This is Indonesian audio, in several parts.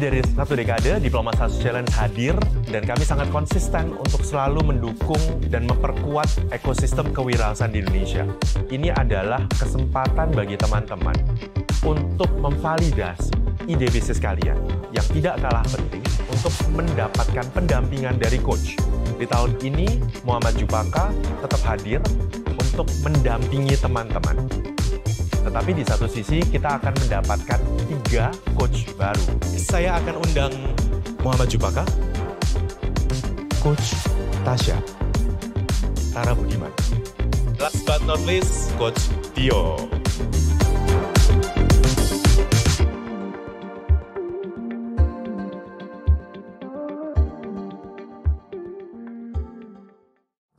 Lebih dari 1 dekade, Diplomat 100 Challenge hadir dan kami sangat konsisten untuk selalu mendukung dan memperkuat ekosistem kewirausahaan di Indonesia. Ini adalah kesempatan bagi teman-teman untuk memvalidasi ide bisnis kalian yang tidak kalah penting untuk mendapatkan pendampingan dari coach. Di tahun ini, Muhammad Jupaka tetap hadir untuk mendampingi teman-teman. Tetapi di satu sisi kita akan mendapatkan 3 coach baru. Saya akan undang Muhammad Jupaka, Coach Tasya, Tara Budiman. Last but not least, Coach Tio.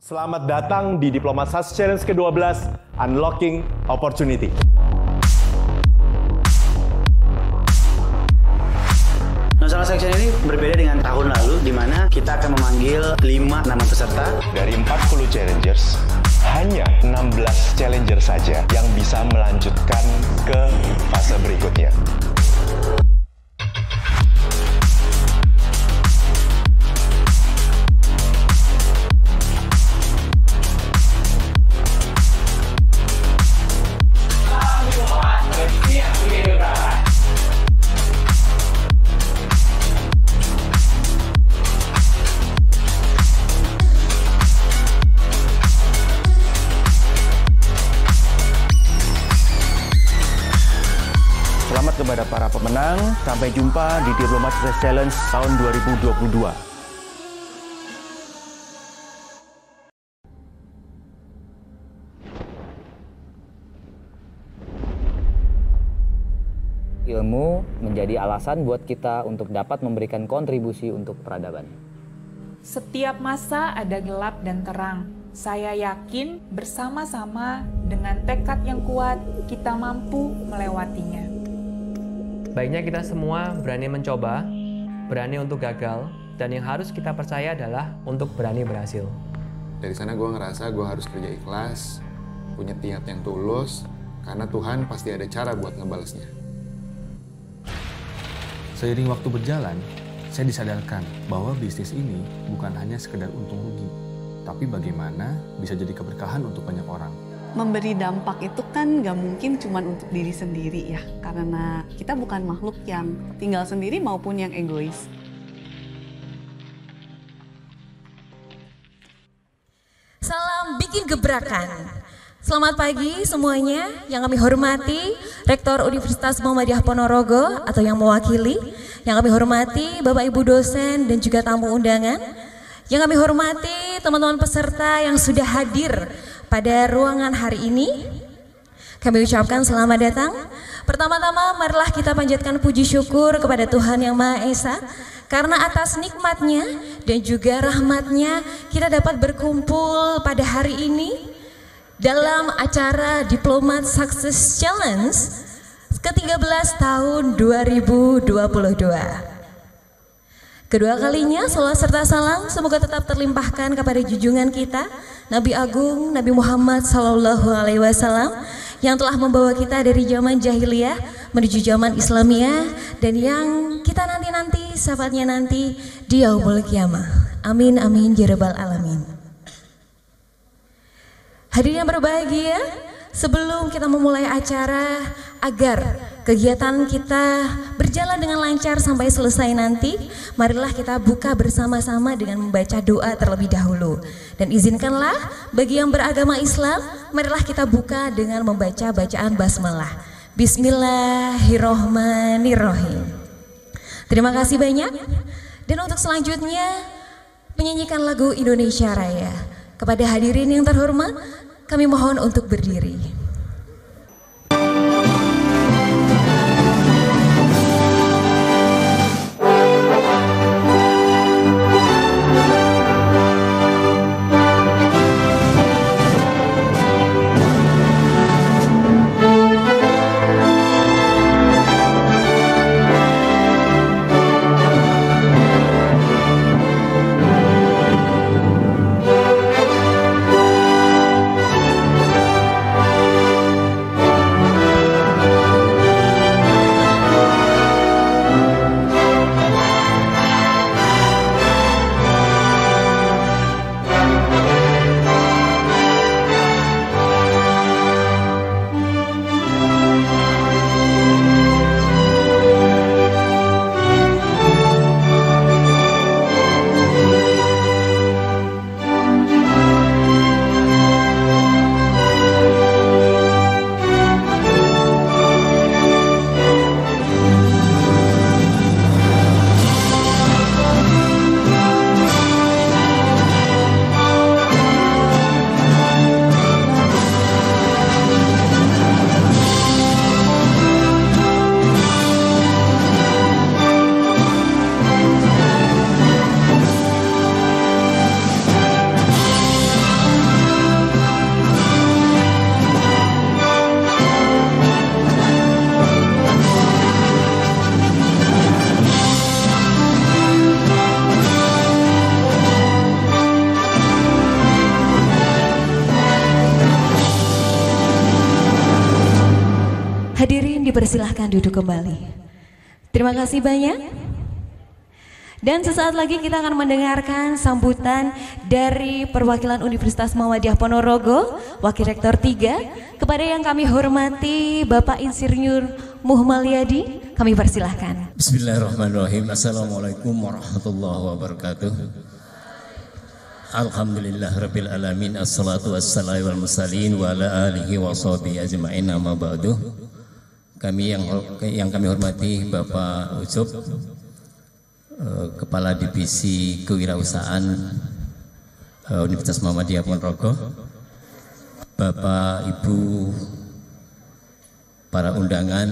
Selamat datang di Diplomat 100 Challenge ke-12, Unlocking Opportunity. National Section ini berbeda dengan tahun lalu, di mana kita akan memanggil 5 nama peserta. Dari 40 challengers, hanya 16 challenger saja yang bisa melanjutkan ke fase berikutnya. Selamat kepada para pemenang. Sampai jumpa di Diplomat 100 Challenge tahun 2022. Ilmu menjadi alasan buat kita untuk dapat memberikan kontribusi untuk peradaban. Setiap masa ada gelap dan terang. Saya yakin bersama-sama dengan tekad yang kuat kita mampu melewatinya. Baiknya kita semua berani mencoba, berani untuk gagal, dan yang harus kita percaya adalah untuk berani berhasil. Dari sana gue ngerasa gue harus kerja ikhlas, punya niat yang tulus, karena Tuhan pasti ada cara buat ngebalesnya. Seiring waktu berjalan, saya disadarkan bahwa bisnis ini bukan hanya sekedar untung rugi, tapi bagaimana bisa jadi keberkahan untuk banyak orang. Memberi dampak itu kan gak mungkin cuma untuk diri sendiri ya, karena kita bukan makhluk yang tinggal sendiri maupun yang egois. Salam bikin gebrakan. Selamat pagi semuanya, yang kami hormati Rektor Universitas Muhammadiyah Ponorogo atau yang mewakili, yang kami hormati Bapak Ibu dosen dan juga tamu undangan, yang kami hormati teman-teman peserta yang sudah hadir pada ruangan hari ini. Kami ucapkan selamat datang. Pertama-tama marilah kita panjatkan puji syukur kepada Tuhan Yang Maha Esa, karena atas nikmatnya dan juga rahmatnya kita dapat berkumpul pada hari ini dalam acara Diplomat Success Challenge ke-13 tahun 2022. Kedua kalinya salawat serta salam semoga tetap terlimpahkan kepada junjungan kita Nabi Agung Nabi Muhammad SAW yang telah membawa kita dari zaman jahiliyah menuju zaman Islamiyah dan yang kita nanti-nanti syafaatnya nanti di yaumul qiyamah. Amin amin ya rabbal alamin. Hadirin yang berbahagia, sebelum kita memulai acara agar kegiatan kita berjalan dengan lancar sampai selesai nanti, marilah kita buka bersama-sama dengan membaca doa terlebih dahulu. Dan izinkanlah bagi yang beragama Islam, marilah kita buka dengan membaca bacaan basmalah. Bismillahirrohmanirrohim. Terima kasih banyak. Dan untuk selanjutnya, menyanyikan lagu Indonesia Raya. Kepada hadirin yang terhormat, kami mohon untuk berdiri. dipersilahkan duduk kembali. Terima kasih banyak. Dan sesaat lagi kita akan mendengarkan sambutan dari perwakilan Universitas Muhammadiyah Ponorogo, Wakil Rektor 3, kepada yang kami hormati Bapak Insinyur Muhammad. Kami persilahkan. Bismillahirrahmanirrahim. Assalamualaikum warahmatullahi wabarakatuh. Alhamdulillah rabbil alamin. Assalatu wassalamu wal mursalin wa ala alihi wa sahbihi ajma'in, amma ba'du. Kami yang kami hormati Bapak Ucup, Kepala Divisi Kewirausahaan Universitas Muhammadiyah Ponorogo, Bapak Ibu para undangan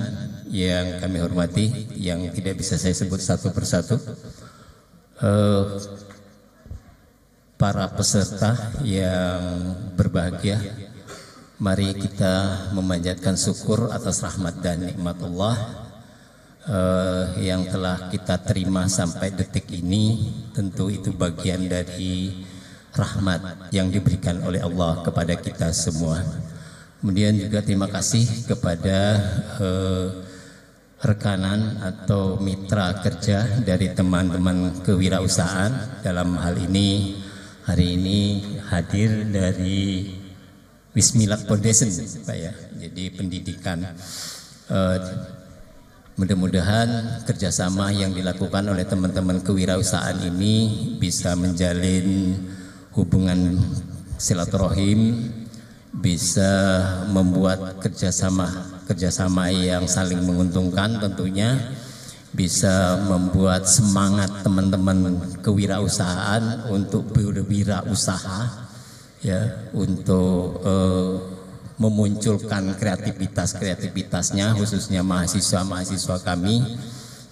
yang kami hormati, yang tidak bisa saya sebut satu persatu, para peserta yang berbahagia, mari kita memanjatkan syukur atas rahmat dan nikmat Allah yang telah kita terima sampai detik ini. Tentu itu bagian dari rahmat yang diberikan oleh Allah kepada kita semua. Kemudian juga terima kasih kepada rekanan atau mitra kerja dari teman-teman kewirausahaan. Dalam hal ini hari ini hadir dari Wismilak Foundation, Pak ya. Jadi pendidikan. Mudah-mudahan kerjasama yang dilakukan oleh teman-teman kewirausahaan ini bisa menjalin hubungan silaturahim, bisa membuat kerjasama yang saling menguntungkan, tentunya bisa membuat semangat teman-teman kewirausahaan untuk berwirausaha, ya, untuk memunculkan kreativitasnya, khususnya mahasiswa kami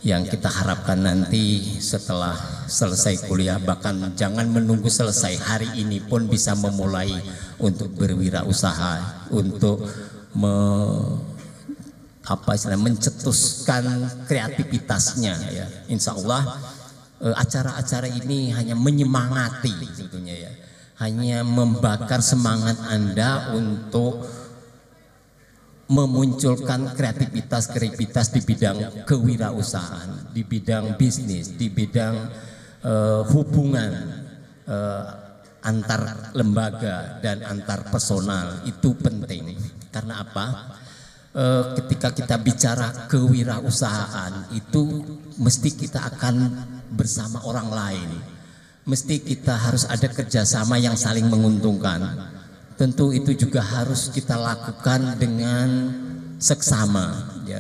yang kita harapkan nanti setelah selesai kuliah, bahkan jangan menunggu selesai, hari ini pun bisa memulai untuk berwirausaha, untuk mencetuskan kreativitasnya, ya. Insya Allah acara-acara ini hanya menyemangati sebetulnya, ya, hanya membakar semangat Anda untuk memunculkan kreativitas di bidang kewirausahaan, di bidang bisnis, di bidang hubungan antar lembaga dan antar personal. Itu penting. Karena apa? Ketika kita bicara kewirausahaan itu mesti kita akan bersama orang lain, mesti kita harus ada kerjasama yang saling menguntungkan. Tentu itu juga harus kita lakukan dengan seksama, ya.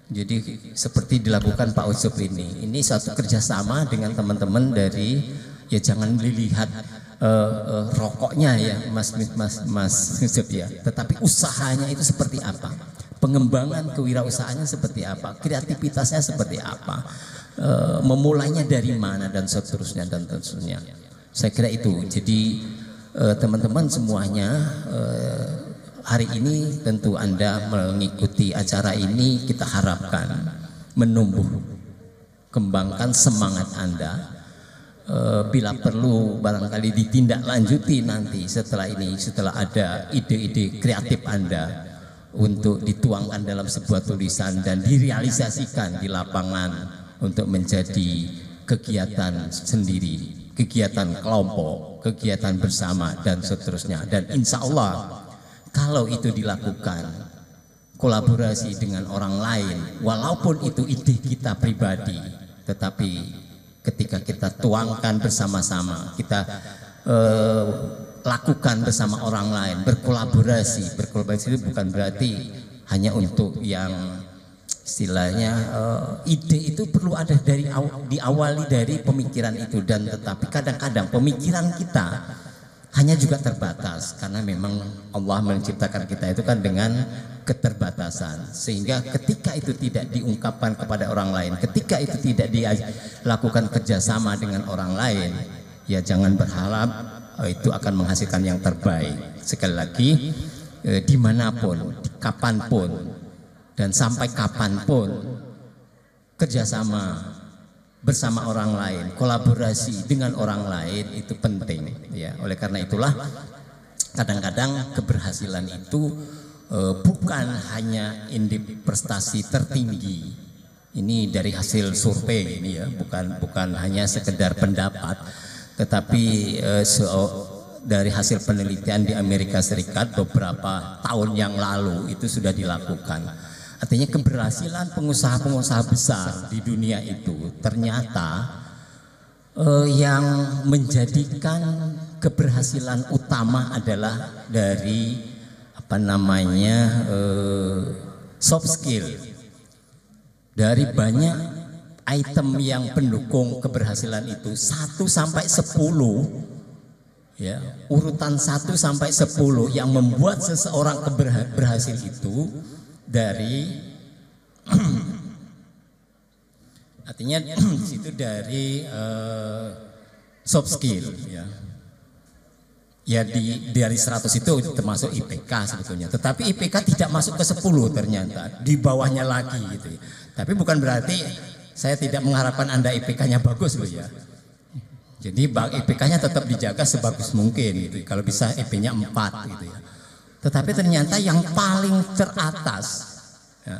Jadi seperti dilakukan Pak Ucup ini suatu kerjasama dengan teman-teman dari, ya jangan dilihat rokoknya, ya Mas Ucup, ya, tetapi usahanya itu seperti apa, pengembangan kewirausahaannya seperti apa, kreativitasnya seperti apa, memulainya dari mana dan seterusnya. Saya kira itu. Jadi teman-teman semuanya, hari ini tentu Anda mengikuti acara ini, kita harapkan menumbuh kembangkan semangat Anda. Bila perlu barangkali ditindaklanjuti nanti setelah ini, setelah ada ide-ide kreatif Anda untuk dituangkan dalam sebuah tulisan dan direalisasikan di lapangan untuk menjadi kegiatan sendiri, kegiatan kelompok, kegiatan bersama dan seterusnya. Dan insya Allah kalau itu dilakukan kolaborasi dengan orang lain, walaupun itu ide kita pribadi, tetapi ketika kita tuangkan bersama-sama, kita lakukan bersama orang lain, berkolaborasi itu bukan berarti hanya untuk yang istilahnya ide itu perlu ada diawali dari pemikiran itu, dan tetapi kadang-kadang pemikiran kita hanya juga terbatas karena memang Allah menciptakan kita itu kan dengan keterbatasan, sehingga ketika itu tidak diungkapkan kepada orang lain, ketika itu tidak dilakukan kerjasama dengan orang lain, ya jangan berharap itu akan menghasilkan yang terbaik. Sekali lagi, dimanapun, kapanpun dan sampai kapanpun, kerjasama bersama orang lain, kolaborasi dengan orang lain itu penting, ya. Oleh karena itulah kadang-kadang keberhasilan itu bukan hanya indeks prestasi tertinggi. Ini dari hasil survei ini ya, bukan hanya sekedar pendapat, tetapi dari hasil penelitian di Amerika Serikat beberapa tahun yang lalu itu sudah dilakukan. Artinya keberhasilan pengusaha-pengusaha besar di dunia itu ternyata yang menjadikan keberhasilan utama adalah dari soft skill. Dari banyak item yang pendukung keberhasilan itu 1 sampai 10 ya, urutan 1 sampai 10 yang membuat seseorang berhasil itu dari artinya di situ dari soft skill ya. Ya dari 100 itu termasuk IPK sebetulnya. Tetapi IPK tidak masuk ke 10 ternyata. Di bawahnya lagi gitu. Tapi bukan berarti saya tidak mengharapkan Anda IPK-nya bagus loh ya. Jadi IPK-nya tetap dijaga sebagus mungkin gitu. Kalau bisa IP-nya 4 gitu ya. Tetapi ternyata yang paling teratas ya,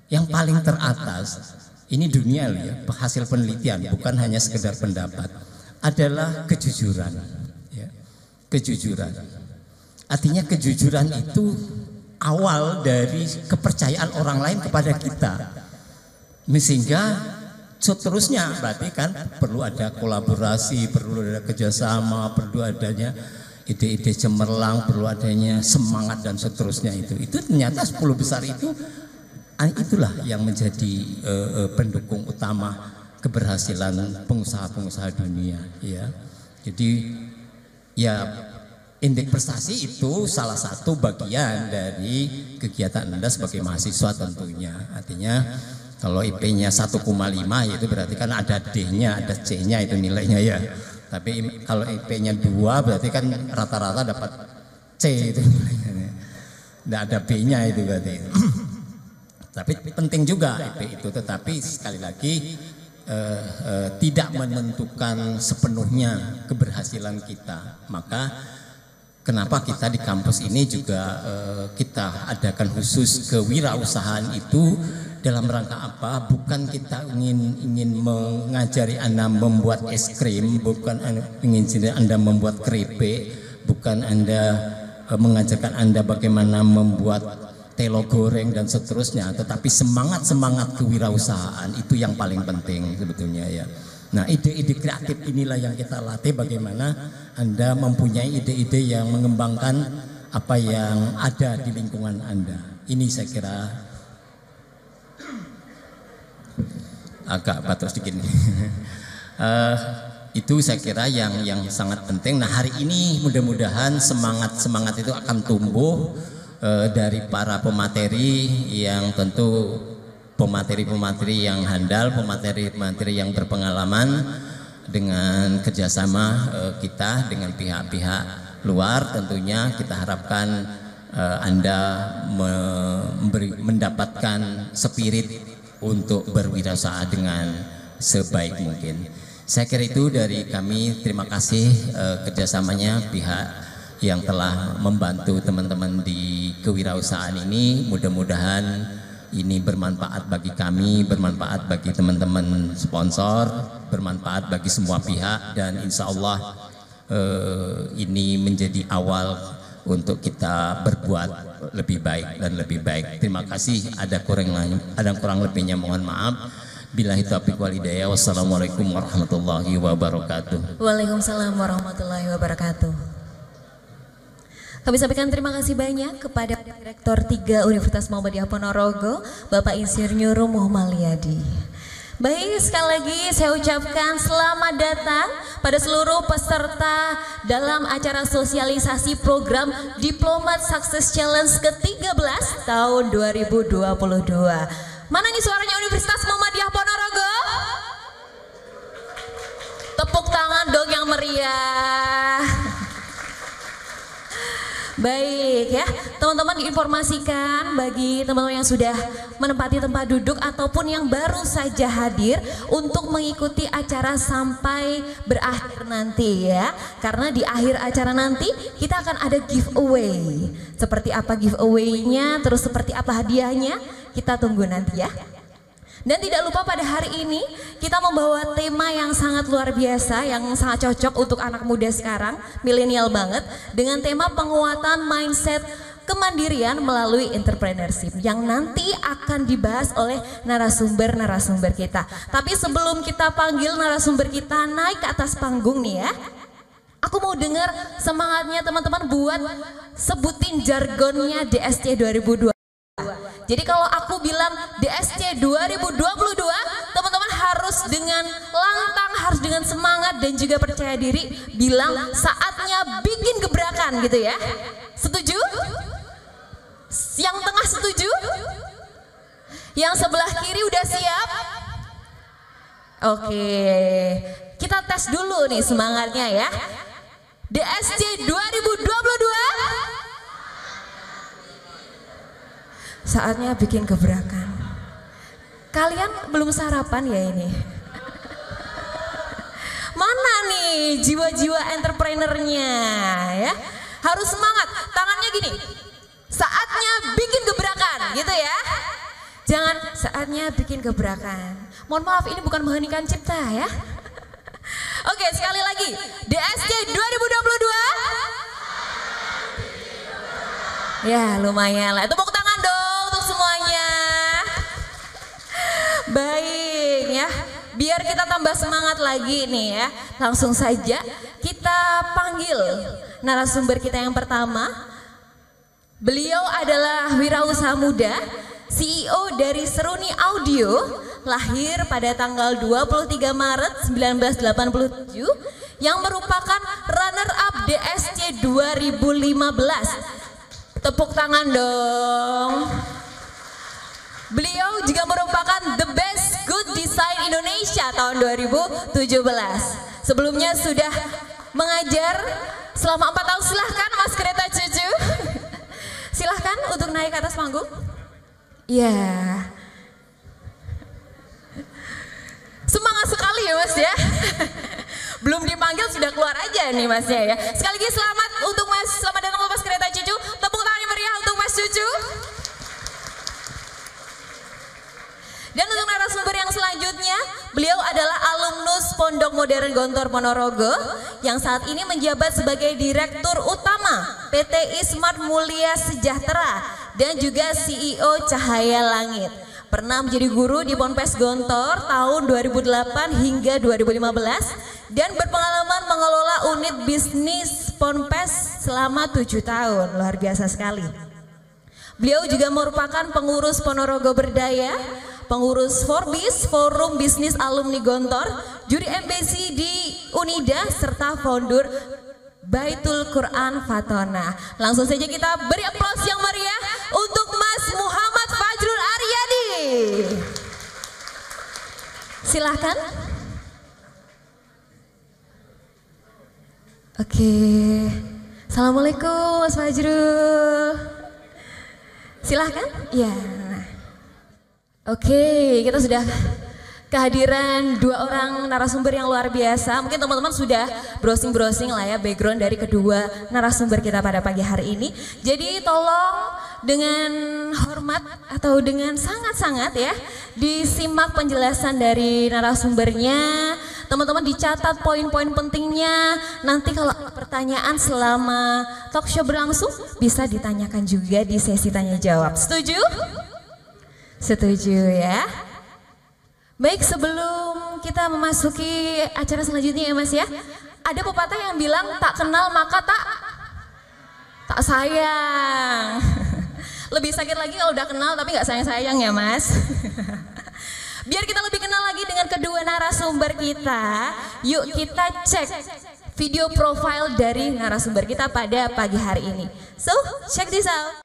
yang paling teratas ini dunia loh ya, hasil penelitian bukan hanya sekedar pendapat, adalah kejujuran. Kejujuran, artinya kejujuran itu awal dari kepercayaan orang lain kepada kita, sehingga seterusnya berarti kan perlu ada kolaborasi, perlu ada kerjasama, perlu adanya ide-ide cemerlang, perlu adanya semangat dan seterusnya itu ternyata 10 besar itulah yang menjadi pendukung utama keberhasilan pengusaha-pengusaha dunia ya. Jadi ya, indeks prestasi itu salah satu bagian dari kegiatan Anda sebagai mahasiswa tentunya. Artinya kalau IP-nya 1,5 itu berarti kan ada D-nya, ada C-nya itu nilainya ya. Tapi kalau IP-nya 2 berarti kan rata-rata dapat C itu nilainya. Tidak ada B-nya itu berarti. Tapi penting juga IP itu, tetapi sekali lagi tidak menentukan sepenuhnya keberhasilan kita. Maka kenapa kita di kampus ini juga kita adakan khusus kewirausahaan itu dalam rangka apa? Bukan kita ingin mengajari Anda membuat es krim, bukan ingin Anda membuat keripik, bukan Anda mengajarkan Anda bagaimana membuat telo goreng dan seterusnya, tetapi semangat kewirausahaan itu yang paling penting sebetulnya ya. Nah, ide-ide kreatif inilah yang kita latih, bagaimana Anda mempunyai ide-ide yang mengembangkan apa yang ada di lingkungan Anda. Ini saya kira agak batuk sedikit. Itu saya kira yang sangat penting. Nah, hari ini mudah-mudahan semangat itu akan tumbuh dari para pemateri yang tentu pemateri-pemateri yang handal, pemateri-pemateri yang berpengalaman, dengan kerjasama kita dengan pihak-pihak luar. Tentunya kita harapkan Anda mendapatkan spirit untuk berwirausaha dengan sebaik mungkin. Saya kira itu dari kami. Terima kasih kerjasamanya pihak yang telah membantu teman-teman di kewirausahaan ini. Mudah-mudahan ini bermanfaat bagi kami, bermanfaat bagi teman-teman sponsor, bermanfaat bagi semua pihak, dan insya Allah ini menjadi awal untuk kita berbuat lebih baik dan lebih baik. Terima kasih. Ada kurang lebihnya mohon maaf. Billahi taufiq wal hidayah. Wassalamualaikum warahmatullahi wabarakatuh. Waalaikumsalam warahmatullahi wabarakatuh. Kami sampaikan terima kasih banyak kepada Direktur 3 Universitas Muhammadiyah Ponorogo, Bapak Insinyur Muhammad Liyadi. Baik, sekali lagi saya ucapkan selamat datang pada seluruh peserta dalam acara sosialisasi program Diplomat Success Challenge ke-13 tahun 2022. Mana nih suaranya Universitas Muhammadiyah Ponorogo? Tepuk tangan dong yang meriah. Baik ya, teman-teman diinformasikan bagi teman-teman yang sudah menempati tempat duduk ataupun yang baru saja hadir untuk mengikuti acara sampai berakhir nanti ya. Karena di akhir acara nanti kita akan ada giveaway. Seperti apa giveaway-nya, terus seperti apa hadiahnya, kita tunggu nanti ya. Dan tidak lupa pada hari ini kita membawa tema yang sangat luar biasa, yang sangat cocok untuk anak muda sekarang, milenial banget, dengan tema penguatan mindset kemandirian melalui entrepreneurship yang nanti akan dibahas oleh narasumber-narasumber kita. Tapi sebelum kita panggil narasumber kita naik ke atas panggung nih ya, aku mau dengar semangatnya teman-teman buat sebutin jargonnya DSC 2022. Jadi kalau aku bilang DSC 2022, teman-teman harus dengan lantang, harus dengan semangat dan juga percaya diri bilang saatnya bikin gebrakan gitu ya. Setuju? Yang tengah setuju? Yang sebelah kiri udah siap? Oke, kita tes dulu nih semangatnya ya. DSC 2022. Saatnya bikin gebrakan. Kalian belum sarapan ya ini? Mana nih jiwa-jiwa entrepreneurnya ya? Harus semangat, tangannya gini. Saatnya bikin gebrakan gitu ya. Jangan saatnya bikin gebrakan. Mohon maaf ini bukan mengheningkan cipta ya. Oke sekali lagi. DSC 2022. Ya lumayan lah. Tepuk tangan dong untuk semuanya. Baik ya. Biar kita tambah semangat lagi nih ya. Langsung saja kita panggil narasumber kita yang pertama. Beliau adalah wirausaha muda, CEO dari Seruni Audio, lahir pada tanggal 23 Maret 1987 yang merupakan runner up DSC 2015. Tepuk tangan dong. Beliau juga merupakan The Best Good Design Indonesia tahun 2017. Sebelumnya sudah mengajar selama 4 tahun. Silahkan Mas Kereta Cucu. Silahkan untuk naik ke atas panggung. Ya. Semangat sekali ya Mas ya. Belum dipanggil sudah keluar aja nih Masnya ya. Sekali lagi selamat untuk Mas, selamat datang Mas Kereta Cucu. Tepuk tangan yang meriah untuk Mas Cucu. Dan untuk narasumber yang selanjutnya, beliau adalah alumnus Pondok Modern Gontor Ponorogo yang saat ini menjabat sebagai Direktur Utama PT Ismart Mulia Sejahtera dan juga CEO Cahaya Langit. Pernah menjadi guru di Ponpes Gontor tahun 2008 hingga 2015 dan berpengalaman mengelola unit bisnis Ponpes selama 7 tahun. Luar biasa sekali. Beliau juga merupakan pengurus Ponorogo Berdaya, pengurus Forbis, Forum Bisnis Alumni Gontor, juri MBC di Unida, serta founder Baitul Quran Fatona. Langsung saja kita beri aplaus yang meriah untuk Mas Muhammad Fajrul Aryadi. Silahkan. Oke, Assalamualaikum Mas Fajrul. Silahkan. Ya. Oke, kita sudah kehadiran 2 orang narasumber yang luar biasa. Mungkin teman-teman sudah browsing-browsing lah ya background dari kedua narasumber kita pada pagi hari ini. Jadi tolong dengan hormat atau dengan sangat-sangat ya disimak penjelasan dari narasumbernya. Teman-teman dicatat poin-poin pentingnya. Nanti kalau ada pertanyaan selama talk show berlangsung bisa ditanyakan juga di sesi tanya jawab. Setuju? Setuju ya. Baik, sebelum kita memasuki acara selanjutnya ya Mas ya, ada pepatah yang bilang tak kenal maka tak sayang. Lebih sakit lagi kalau udah kenal tapi nggak sayang-sayang ya Mas. Biar kita lebih kenal lagi dengan kedua narasumber kita, yuk kita cek video profile dari narasumber kita pada pagi hari ini. So, check this out.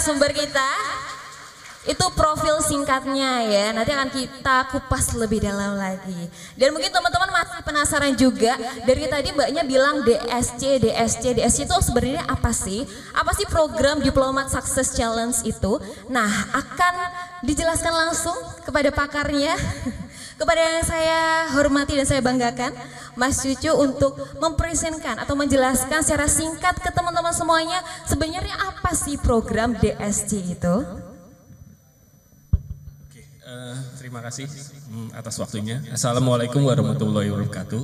narasumber kita. Itu profil singkatnya ya, nanti akan kita kupas lebih dalam lagi. Dan mungkin teman-teman masih penasaran juga, dari tadi mbaknya bilang DSC itu sebenarnya apa sih? Apa sih program Diplomat Success Challenge itu? Nah, akan dijelaskan langsung kepada pakarnya, kepada yang saya hormati dan saya banggakan, Mas Cucu, untuk mempresentkan atau menjelaskan secara singkat ke teman-teman semuanya, sebenarnya apa sih program DSC itu? Terima kasih atas waktunya. Assalamualaikum warahmatullahi wabarakatuh.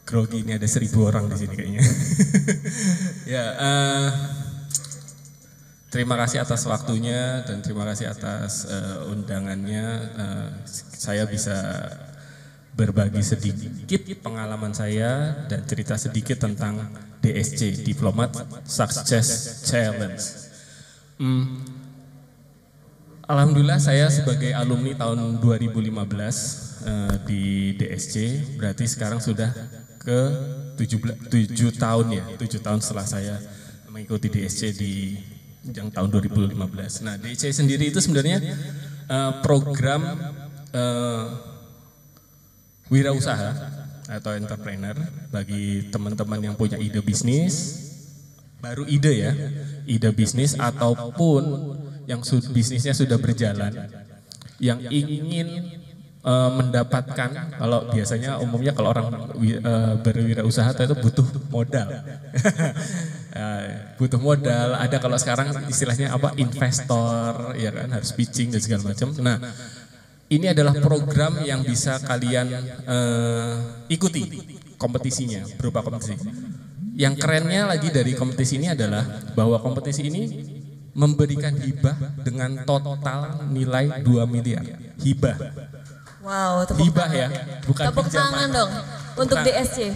Grogi, ini ada 1000 orang di sini kayaknya. Ya, terima kasih atas waktunya dan terima kasih atas undangannya. Saya bisa berbagi sedikit pengalaman saya dan cerita sedikit tentang DSC, Diplomat Success Challenge. Alhamdulillah saya sebagai alumni tahun 2015 di DSC, berarti sekarang sudah ke 7 tahun ya, 7 tahun setelah saya mengikuti DSC di yang tahun 2015. Nah, DSC sendiri itu sebenarnya program wirausaha atau entrepreneur bagi teman-teman yang punya ide bisnis, baru ide ya, ide bisnis ataupun yang bisnisnya sudah berjalan, yang ingin mendapatkan, kalau biasanya umumnya kalau orang berwirausaha itu butuh modal, butuh modal. Ada kalau sekarang istilahnya apa, investor, ya kan, harus pitching dan segala macam. Nah, ini adalah program yang bisa kalian ikuti kompetisinya, berupa kompetisi. Yang kerennya lagi dari kompetisi ini adalah bahwa kompetisi ini memberikan hibah dengan total nilai 2 miliar. Hibah. Wow, hibah ya, bukan tepuk tangan dong untuk DSC.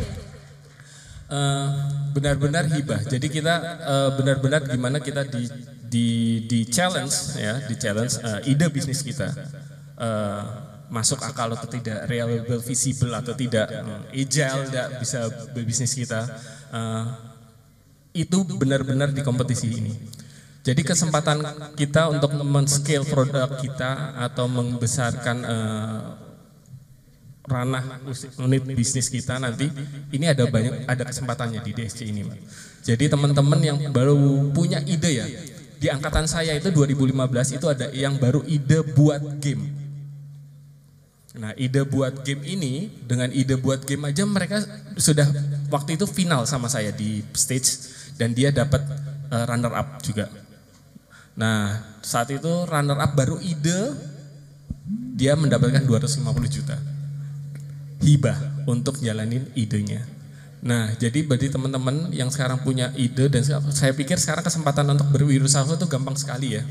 Benar-benar hibah. Jadi kita benar-benar gimana kita di challenge ya, di challenge ide bisnis kita. Masuk akal atau tidak, reliable, visible atau tidak, agile, tidak bisa berbisnis kita, itu benar-benar di kompetisi ini. Jadi kesempatan kita untuk men-scale produk kita atau membesarkan ranah unit bisnis kita nanti, ini ada kesempatannya di DSC ini. Jadi teman-teman yang baru punya ide ya, di angkatan saya itu 2015 itu ada yang baru ide buat game. Nah, ide buat game ini, dengan ide buat game aja mereka sudah waktu itu final sama saya di stage dan dia dapat runner up juga. Nah, saat itu runner up baru ide, dia mendapatkan 250 juta hibah untuk jalanin idenya. Nah, jadi bagi teman-teman yang sekarang punya ide, dan saya pikir sekarang kesempatan untuk berwirausaha itu gampang sekali ya.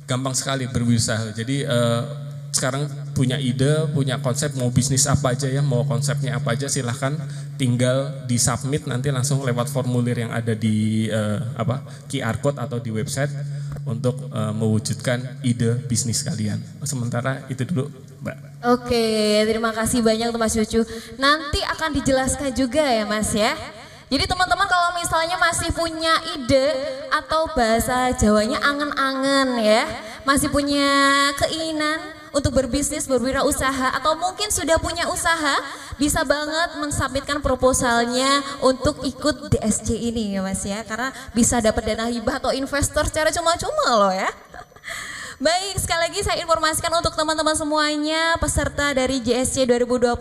Gampang sekali berwirausaha. Jadi sekarang punya ide, punya konsep, mau bisnis apa aja ya, mau konsepnya apa aja, silahkan tinggal di submit nanti langsung lewat formulir yang ada di QR code atau di website untuk mewujudkan ide bisnis kalian. Sementara itu dulu, Mbak. Oke, terima kasih banyak untuk Mas Cucu. Nanti akan dijelaskan juga ya Mas ya. Jadi teman-teman kalau misalnya masih punya ide atau bahasa Jawanya angen-angen ya, masih punya keinginan untuk berbisnis, berwirausaha, atau mungkin sudah punya usaha, bisa banget mensubmitkan proposalnya untuk ikut DSC ini ya Mas ya, karena bisa dapat dana hibah atau investor secara cuma-cuma loh ya. Baik, sekali lagi saya informasikan untuk teman-teman semuanya peserta dari JSC 2022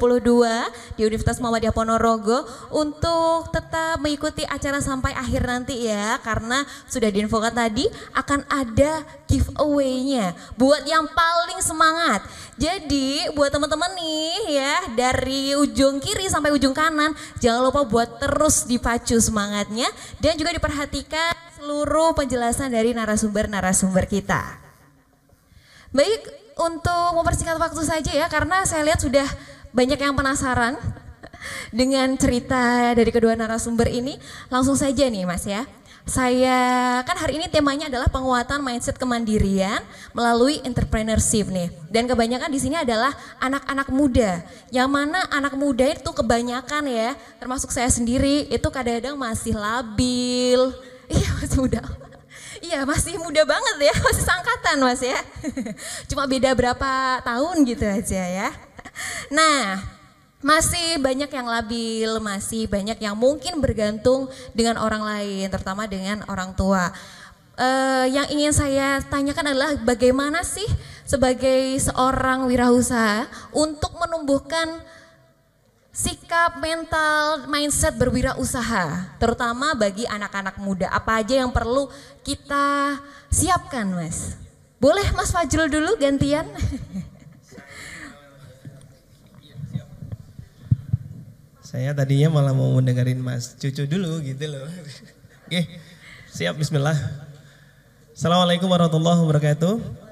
di Universitas Muhammadiyah Ponorogo untuk tetap mengikuti acara sampai akhir nanti ya, karena sudah diinfokan tadi akan ada giveaway-nya buat yang paling semangat. Jadi buat teman-teman nih ya, dari ujung kiri sampai ujung kanan, jangan lupa buat terus dipacu semangatnya dan juga diperhatikan seluruh penjelasan dari narasumber-narasumber kita. Baik, untuk mempersingkat waktu saja ya, karena saya lihat sudah banyak yang penasaran dengan cerita dari kedua narasumber ini. Langsung saja nih Mas ya, Saya kan hari ini temanya adalah penguatan mindset kemandirian melalui entrepreneurship nih. Dan kebanyakan di sini adalah anak-anak muda. Yang mana anak muda itu kebanyakan ya, termasuk saya sendiri itu kadang-kadang masih labil. Iya masih muda. Iya masih muda banget ya, masih seangkatan Mas ya. Cuma beda berapa tahun gitu aja ya. Nah, masih banyak yang labil, masih banyak yang mungkin bergantung dengan orang lain, terutama dengan orang tua. Yang ingin saya tanyakan adalah bagaimana sih sebagai seorang wirausaha untuk menumbuhkan sikap, mental, mindset berwirausaha, terutama bagi anak-anak muda. Apa aja yang perlu kita siapkan, Mas? Boleh Mas Fajrul dulu gantian? Saya tadinya malah mau mendengarin Mas Cucu dulu gitu loh. Oke, siap, bismillah. Assalamualaikum warahmatullahi wabarakatuh.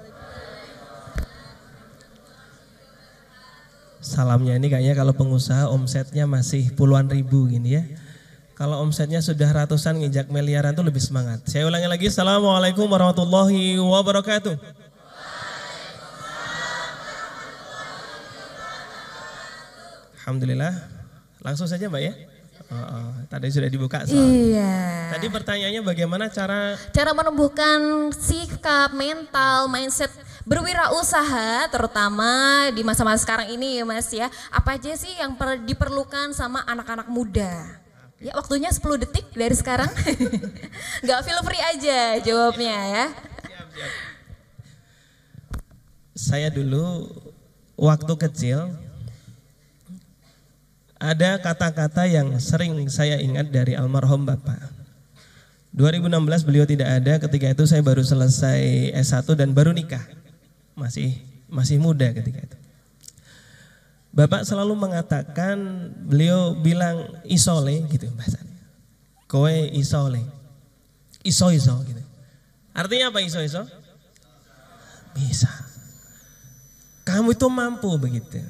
Salamnya ini kayaknya kalau pengusaha omsetnya masih puluhan ribu gini ya. Kalau omsetnya sudah ratusan nginjak miliaran tuh lebih semangat. Saya ulangi lagi, Assalamualaikum warahmatullahi wabarakatuh. Alhamdulillah. Langsung saja Mbak ya. Tadi sudah dibuka soal. Iya. Tadi pertanyaannya bagaimana cara menumbuhkan sikap, mental, mindset berwirausaha, terutama di masa-masa sekarang ini ya Mas ya. Apa aja sih yang diperlukan sama anak-anak muda? Ya waktunya 10 detik dari sekarang. Gak feel free aja jawabnya ya. Siap. Saya dulu waktu kecil ada kata-kata yang sering saya ingat dari almarhum Bapak. 2016 beliau tidak ada, ketika itu saya baru selesai S1 dan baru nikah. Masih muda ketika itu. Bapak selalu mengatakan, beliau bilang isole gitu bahasanya. Kowe isole. Iso gitu. Artinya apa iso? Bisa. Kamu itu mampu begitu.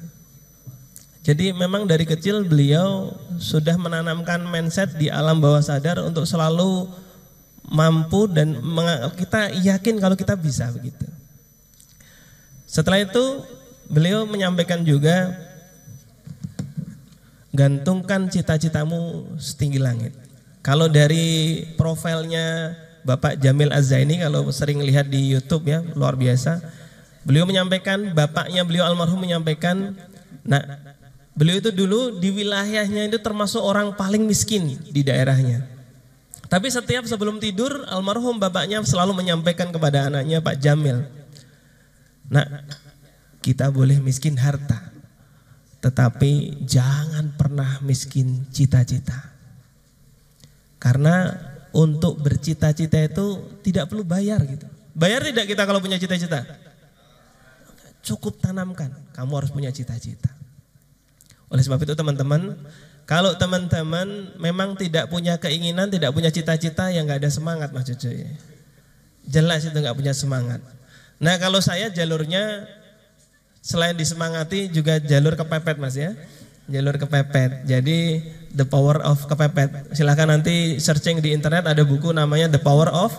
Jadi memang dari kecil beliau sudah menanamkan mindset di alam bawah sadar untuk selalu mampu dan kita yakin kalau kita bisa begitu. Setelah itu beliau menyampaikan juga, gantungkan cita-citamu setinggi langit. Kalau dari profilnya Bapak Jamil Az-Zaini, kalau sering lihat di YouTube ya, luar biasa. Beliau menyampaikan, bapaknya beliau almarhum menyampaikan, beliau itu dulu di wilayahnya itu termasuk orang paling miskin di daerahnya. Tapi setiap sebelum tidur almarhum bapaknya selalu menyampaikan kepada anaknya Pak Jamil, kita boleh miskin harta, tetapi jangan pernah miskin cita-cita. Karena untuk bercita-cita itu tidak perlu bayar gitu. Bayar tidak kita kalau punya cita-cita? Cukup tanamkan, kamu harus punya cita-cita. Oleh sebab itu teman-teman, kalau teman-teman memang tidak punya keinginan, tidak punya cita-cita, ya nggak ada semangat Mas Cucu. Jelas itu nggak punya semangat. Nah kalau saya jalurnya selain disemangati juga jalur kepepet Mas ya. Jalur kepepet. Jadi The Power of Kepepet. Silahkan nanti searching di internet, ada buku namanya The Power of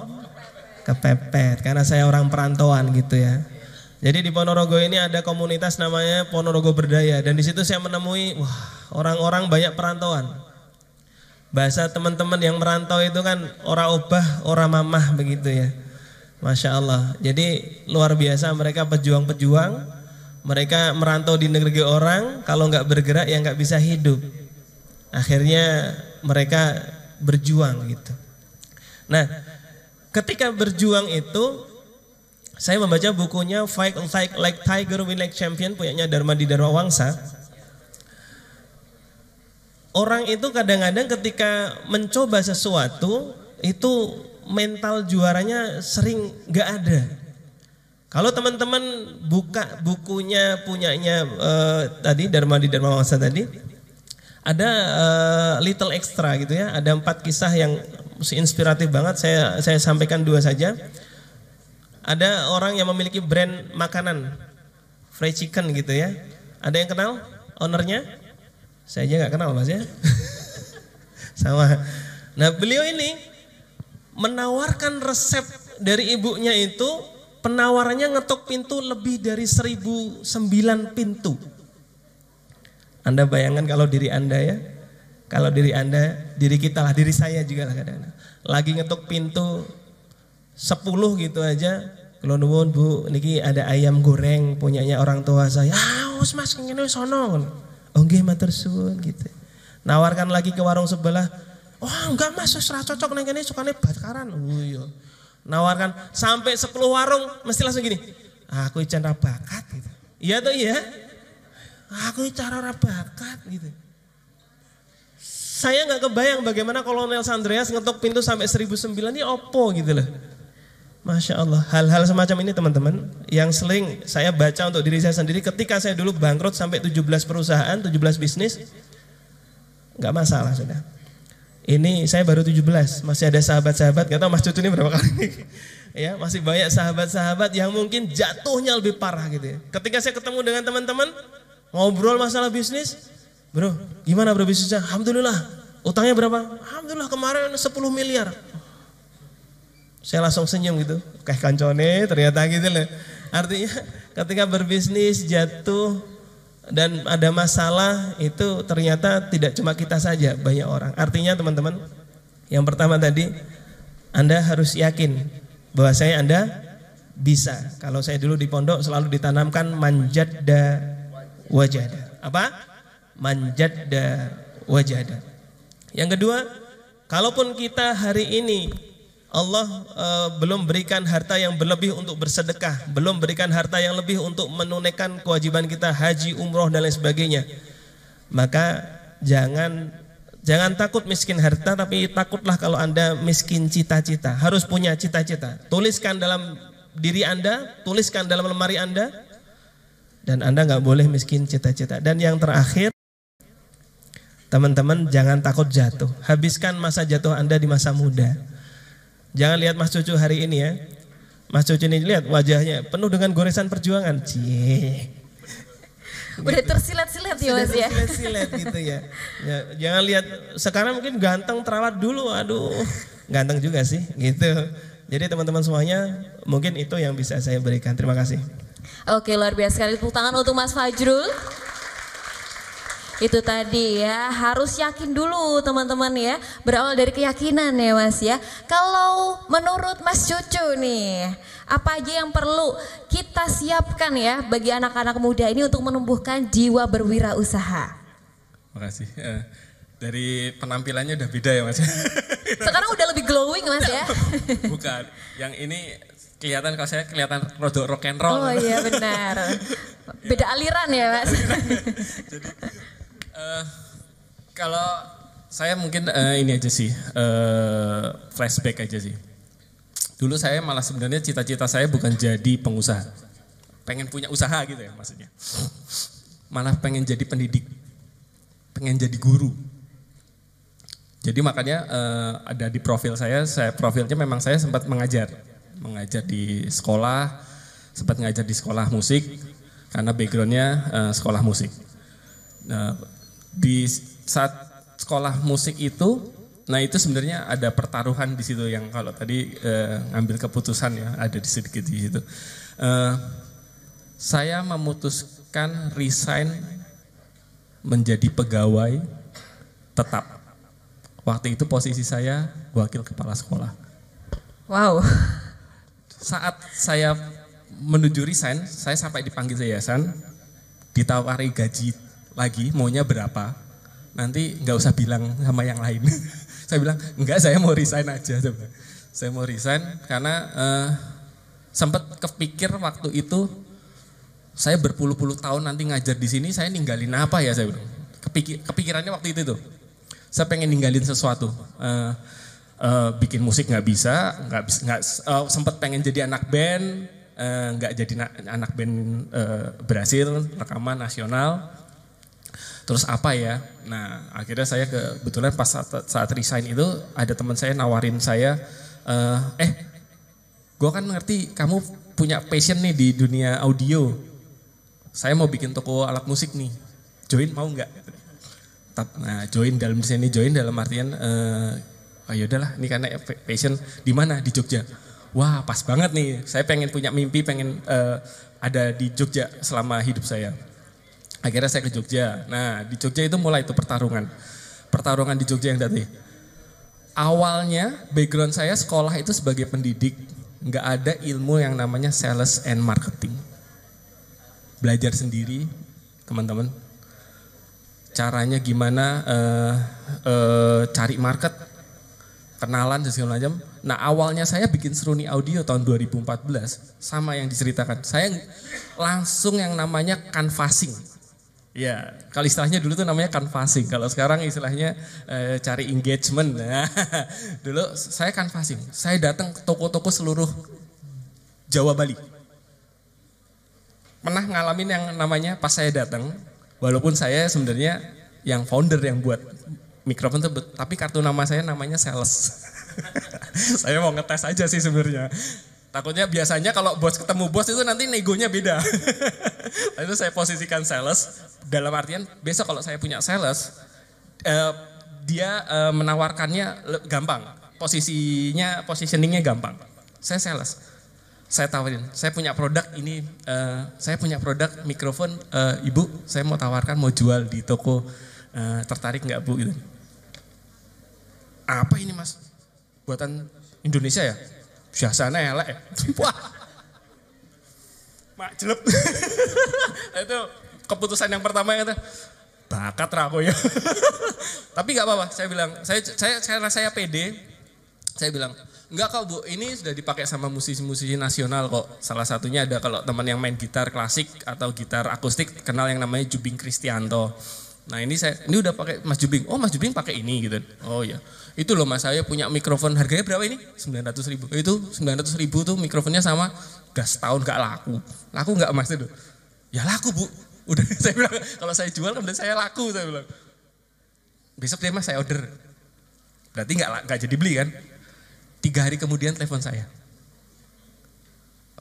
Kepepet. Karena saya orang perantauan gitu ya. Jadi di Ponorogo ini ada komunitas namanya Ponorogo Berdaya, dan di situ saya menemui orang-orang banyak perantauan. Bahasa teman-teman yang merantau itu kan ora obah, ora mamah begitu ya. Masya Allah. Jadi luar biasa, mereka pejuang-pejuang. Mereka merantau di negeri orang, kalau nggak bergerak ya nggak bisa hidup. Akhirnya mereka berjuang gitu. Nah, ketika berjuang itu saya membaca bukunya Fight Like Tiger Win Like Champion punyanya Darmadi Dharma Wangsa. Orang itu kadang-kadang ketika mencoba sesuatu itu mental juaranya sering nggak ada. Kalau teman-teman buka bukunya punyanya tadi Darmadi Dharma Wangsa tadi, ada little extra gitu ya. Ada 4 kisah yang inspiratif banget. Saya sampaikan 2 saja. Ada orang yang memiliki brand makanan fried chicken gitu ya. Ada yang kenal ownernya? Saya aja nggak kenal Mas ya. Sama. Nah beliau ini menawarkan resep dari ibunya itu, penawarannya ngetok pintu lebih dari 1009 pintu. Anda bayangkan kalau diri Anda ya, kalau diri Anda, diri kita lah, diri saya juga lah kadang-kadang. Lagi ngetok pintu 10 gitu aja. Kalau nuwun Bu, niki ada ayam goreng punyanya orang tua saya. Wes Mas ngene sono. Oh nggih matur suwun gitu. Nawarkan lagi ke warung sebelah. Wah enggak Mas, wis ra cocok nang kene sukane bakaran. Oh iya. Nawarkan sampai 10 warung mesti langsung gini. Aku ican ra bakat gitu. Iya tuh iya. Aku cara ra bakat gitu. Saya nggak kebayang bagaimana Kolonel Sandreas ngetok pintu sampai 1009 ini opo gitu loh. Masya Allah, hal-hal semacam ini teman-teman yang sering saya baca untuk diri saya sendiri ketika saya dulu bangkrut sampai 17 perusahaan, 17 bisnis, nggak masalah sudah. Ini saya baru 17, masih ada sahabat-sahabat, nggak tahu Mas Cucu ini berapa kali. Ya, masih banyak sahabat-sahabat yang mungkin jatuhnya lebih parah gitu ya. Ketika saya ketemu dengan teman-teman, ngobrol masalah bisnis, bro, gimana bro bisnisnya? Alhamdulillah, utangnya berapa? Alhamdulillah kemarin 10 miliar. Saya langsung senyum gitu, kayak kancone ternyata gitu loh. Artinya ketika berbisnis jatuh dan ada masalah itu ternyata tidak cuma kita saja, banyak orang. Artinya teman-teman, yang pertama tadi Anda harus yakin bahwa Anda bisa. Kalau saya dulu di pondok selalu ditanamkan manjadda wajada. Apa? Manjadda wajada. Yang kedua, kalaupun kita hari ini Allah belum berikan harta yang berlebih untuk bersedekah, belum berikan harta yang lebih untuk menunaikan kewajiban kita haji, umroh dan lain sebagainya, maka jangan takut miskin harta, tapi takutlah kalau Anda miskin cita-cita. Harus punya cita-cita. Tuliskan dalam diri Anda, tuliskan dalam lemari Anda, dan Anda nggak boleh miskin cita-cita. Dan yang terakhir, teman-teman jangan takut jatuh. Habiskan masa jatuh Anda di masa muda. Jangan lihat Mas Cucu hari ini ya. Mas Cucu ini lihat wajahnya penuh dengan goresan perjuangan. Cie. Udah tersilat-silat ya Mas ya. Tersilat-silat gitu ya. Jangan lihat sekarang mungkin ganteng terawat dulu. Aduh, ganteng juga sih gitu. Jadi teman-teman semuanya, mungkin itu yang bisa saya berikan. Terima kasih. Oke, luar biasa sekali. Tepuk tangan untuk Mas Fajrul. Itu tadi ya, harus yakin dulu teman-teman ya. Berawal dari keyakinan ya Mas ya. Kalau menurut Mas Cucu nih, apa aja yang perlu kita siapkan ya bagi anak-anak muda ini untuk menumbuhkan jiwa berwirausaha? Makasih. Dari penampilannya udah beda ya Mas. Sekarang udah lebih glowing Mas ya. Bukan, yang ini kelihatan, kalau saya kelihatan rodok rock and roll. Oh iya benar. Beda aliran ya Mas. Jadi, kalau saya mungkin ini aja sih, flashback aja sih. Dulu saya malah sebenarnya cita-cita saya bukan jadi pengusaha. Pengen punya usaha gitu ya maksudnya. Malah pengen jadi pendidik. Pengen jadi guru. Jadi makanya ada di profil saya profilnya memang saya sempat mengajar di sekolah, sempat ngajar di sekolah musik karena backgroundnya sekolah musik. Nah, di saat sekolah musik itu, nah itu sebenarnya ada pertaruhan di situ yang kalau tadi ngambil keputusan ya ada di sedikit di situ. Saya memutuskan resign menjadi pegawai tetap. Waktu itu posisi saya wakil kepala sekolah. Wow. Saat saya menuju resign, saya sampai dipanggil yayasan, ditawari gaji lagi, maunya berapa? Nanti nggak usah bilang sama yang lain. Saya bilang, enggak, saya mau resign aja. Saya mau resign karena sempat kepikir waktu itu, saya berpuluh-puluh tahun nanti ngajar di sini, saya ninggalin apa ya? Saya bilang. Kepikirannya waktu itu tuh, saya pengen ninggalin sesuatu. Bikin musik nggak bisa, sempat pengen jadi anak band, nggak jadi anak band berhasil rekaman nasional. Terus apa ya? Nah akhirnya saya kebetulan pas saat resign itu ada teman saya nawarin saya, gue kan ngerti kamu punya passion nih di dunia audio. Saya mau bikin toko alat musik nih, join mau nggak? Nah join dalam artian Oh yaudahlah, ini karena passion. Di mana? Di Jogja. Wah pas banget nih, saya pengen punya mimpi, pengen ada di Jogja selama hidup saya. Akhirnya saya ke Jogja. Nah di Jogja itu mulai itu pertarungan di Jogja yang tadi. Awalnya background saya sekolah itu sebagai pendidik, nggak ada ilmu yang namanya sales and marketing. Belajar sendiri, teman-teman. Caranya gimana cari market, kenalan dan segala macam. Nah awalnya saya bikin Seruni Audio tahun 2014 sama yang diceritakan. Saya langsung yang namanya canvassing. Ya kalau istilahnya dulu tuh namanya canvassing. Kalau sekarang istilahnya cari engagement. Nah, dulu saya canvassing. Saya datang ke toko-toko seluruh Jawa Bali. Pernah ngalamin yang namanya pas saya datang, walaupun saya sebenarnya yang founder yang buat mikrofon itu, tapi kartu nama saya namanya sales. Saya mau ngetes aja sih sebenarnya. Takutnya biasanya kalau bos ketemu bos itu nanti negonya beda. Itu saya posisikan sales, dalam artian besok kalau saya punya sales, dia menawarkannya gampang, positioningnya gampang. Saya sales. Saya tawarin, saya punya produk ini, saya punya produk mikrofon, ibu saya mau tawarkan, mau jual di toko, tertarik nggak bu? Gitu. Apa ini mas? Buatan Indonesia ya? Biasanya elek ya? Wah, mak jelep. Itu keputusan yang pertama yang bakat rako ya. Tapi nggak apa-apa, saya bilang, saya pede, saya bilang, enggak kok bu, ini sudah dipakai sama musisi-musisi nasional kok. Salah satunya ada kalau teman yang main gitar klasik atau gitar akustik kenal yang namanya Jubing Kristianto. Nah ini udah pakai Mas Jubing. Oh Mas Jubing pakai ini gitu. Oh ya, itu loh mas, saya punya mikrofon harganya berapa ini? 900.000. Itu 900.000 tuh mikrofonnya sama, gas tahun gak laku. Laku gak mas itu? Ya laku bu. Udah saya bilang kalau saya jual kemudian saya laku, saya bilang. Besok deh mas saya order. Berarti gak jadi beli kan? 3 hari kemudian telepon saya.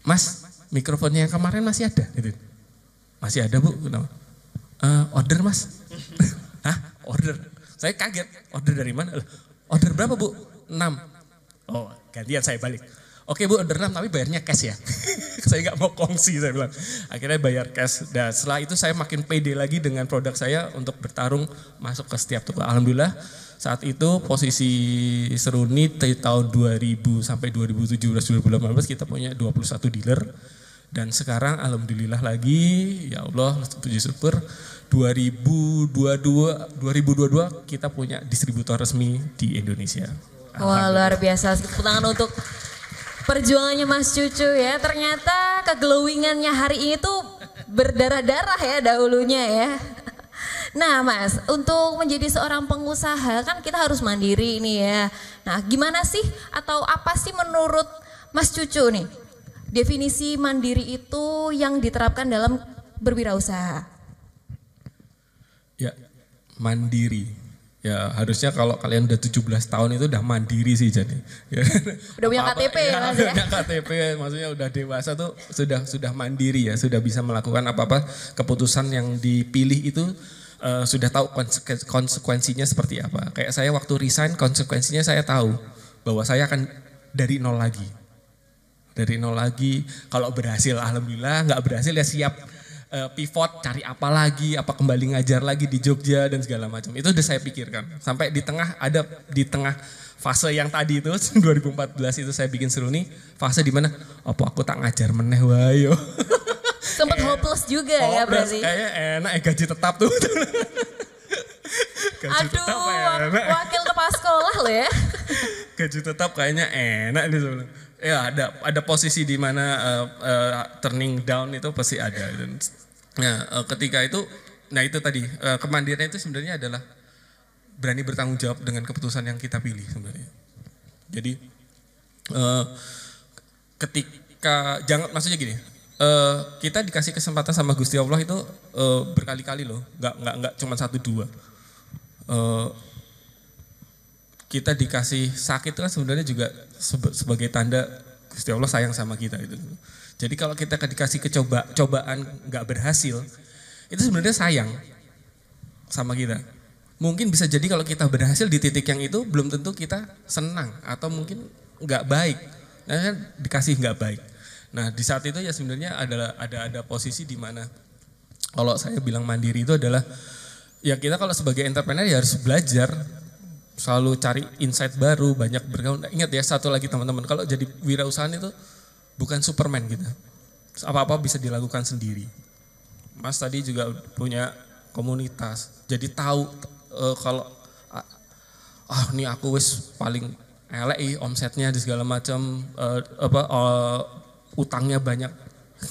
Mas, mikrofonnya yang kemarin masih ada? Gitu. Masih ada bu. Order mas. Hah? Order? Saya kaget. Order dari mana? Order berapa bu? 6. Oh gantian saya balik. Oke bu, order 6 tapi bayarnya cash ya. Saya gak mau kongsi, saya bilang. Akhirnya bayar cash. Dan setelah itu saya makin pede lagi dengan produk saya untuk bertarung masuk ke setiap toko. Alhamdulillah saat itu posisi Seruni dari tahun 2000 sampai 2017-2018 kita punya 21 dealer. Dan sekarang alhamdulillah lagi, ya Allah puji syukur, 2022 kita punya distributor resmi di Indonesia. Wah luar biasa, tepuk tangan untuk perjuangannya Mas Cucu ya. Ternyata keglowingannya hari ini tuh berdarah-darah ya dahulunya ya. Nah mas, untuk menjadi seorang pengusaha kan kita harus mandiri nih ya. Nah gimana sih atau apa sih menurut Mas Cucu nih definisi mandiri itu yang diterapkan dalam berwirausaha? Ya mandiri, ya harusnya kalau kalian udah 17 tahun itu udah mandiri sih jadi. Ya. Udah punya KTP ya mas ya? Udah KTP maksudnya udah dewasa tuh sudah mandiri ya, sudah bisa melakukan apa-apa, keputusan yang dipilih itu sudah tahu konsekuensinya seperti apa. Kayak saya waktu resign konsekuensinya saya tahu bahwa saya akan dari nol lagi. Dari nol lagi, kalau berhasil alhamdulillah, nggak berhasil ya siap pivot, cari apa lagi, apa kembali ngajar lagi di Jogja dan segala macam. Itu udah saya pikirkan. Sampai di tengah fase yang tadi itu 2014 itu saya bikin Seruni, fase di mana apa aku tak ngajar meneh wae yo. Sempat hopeless juga ya berarti. Kayaknya enak ya gaji tetap tuh. Gaji aduh, tetap enak. Wakil kepala sekolah loh ya. Gaji tetap kayaknya enak nih sebenarnya. Ya ada posisi di mana turning down itu pasti ada. Nah ketika itu, nah itu tadi kemandirian itu sebenarnya adalah berani bertanggung jawab dengan keputusan yang kita pilih sebenarnya. Jadi ketika maksudnya gini, kita dikasih kesempatan sama Gusti Allah itu berkali-kali loh, nggak cuma 1-2. Kita dikasih sakit itu kan sebenarnya juga sebagai tanda Gusti Allah sayang sama kita itu. Jadi kalau kita dikasih cobaan nggak berhasil, itu sebenarnya sayang sama kita. mungkin bisa jadi kalau kita berhasil di titik yang itu belum tentu kita senang atau mungkin nggak baik. Nah, kan dikasih nggak baik. Nah, di saat itu ya sebenarnya ada posisi di mana kalau saya bilang mandiri itu adalah ya kita kalau sebagai entrepreneur ya harus belajar, selalu cari insight baru, banyak bergaul. Ingat ya satu lagi teman-teman, kalau jadi wirausahaan itu bukan Superman gitu. Apa-apa bisa dilakukan sendiri. Mas tadi juga punya komunitas, jadi tahu kalau ini aku wis paling elek omsetnya di segala macam, utangnya banyak.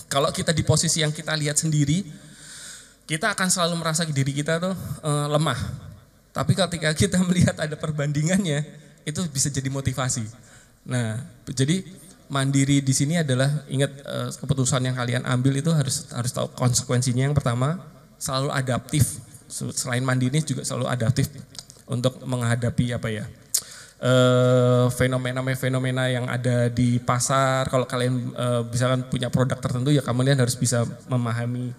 Kalau kita di posisi yang kita lihat sendiri, kita akan selalu merasa diri kita tuh lemah. Tapi ketika kita melihat ada perbandingannya, itu bisa jadi motivasi. Nah, jadi mandiri di sini adalah ingat keputusan yang kalian ambil itu harus tahu konsekuensinya. Yang pertama, selalu adaptif. Selain mandiri juga selalu adaptif untuk menghadapi fenomena yang ada di pasar. Kalau kalian misalkan punya produk tertentu ya kalian harus bisa memahami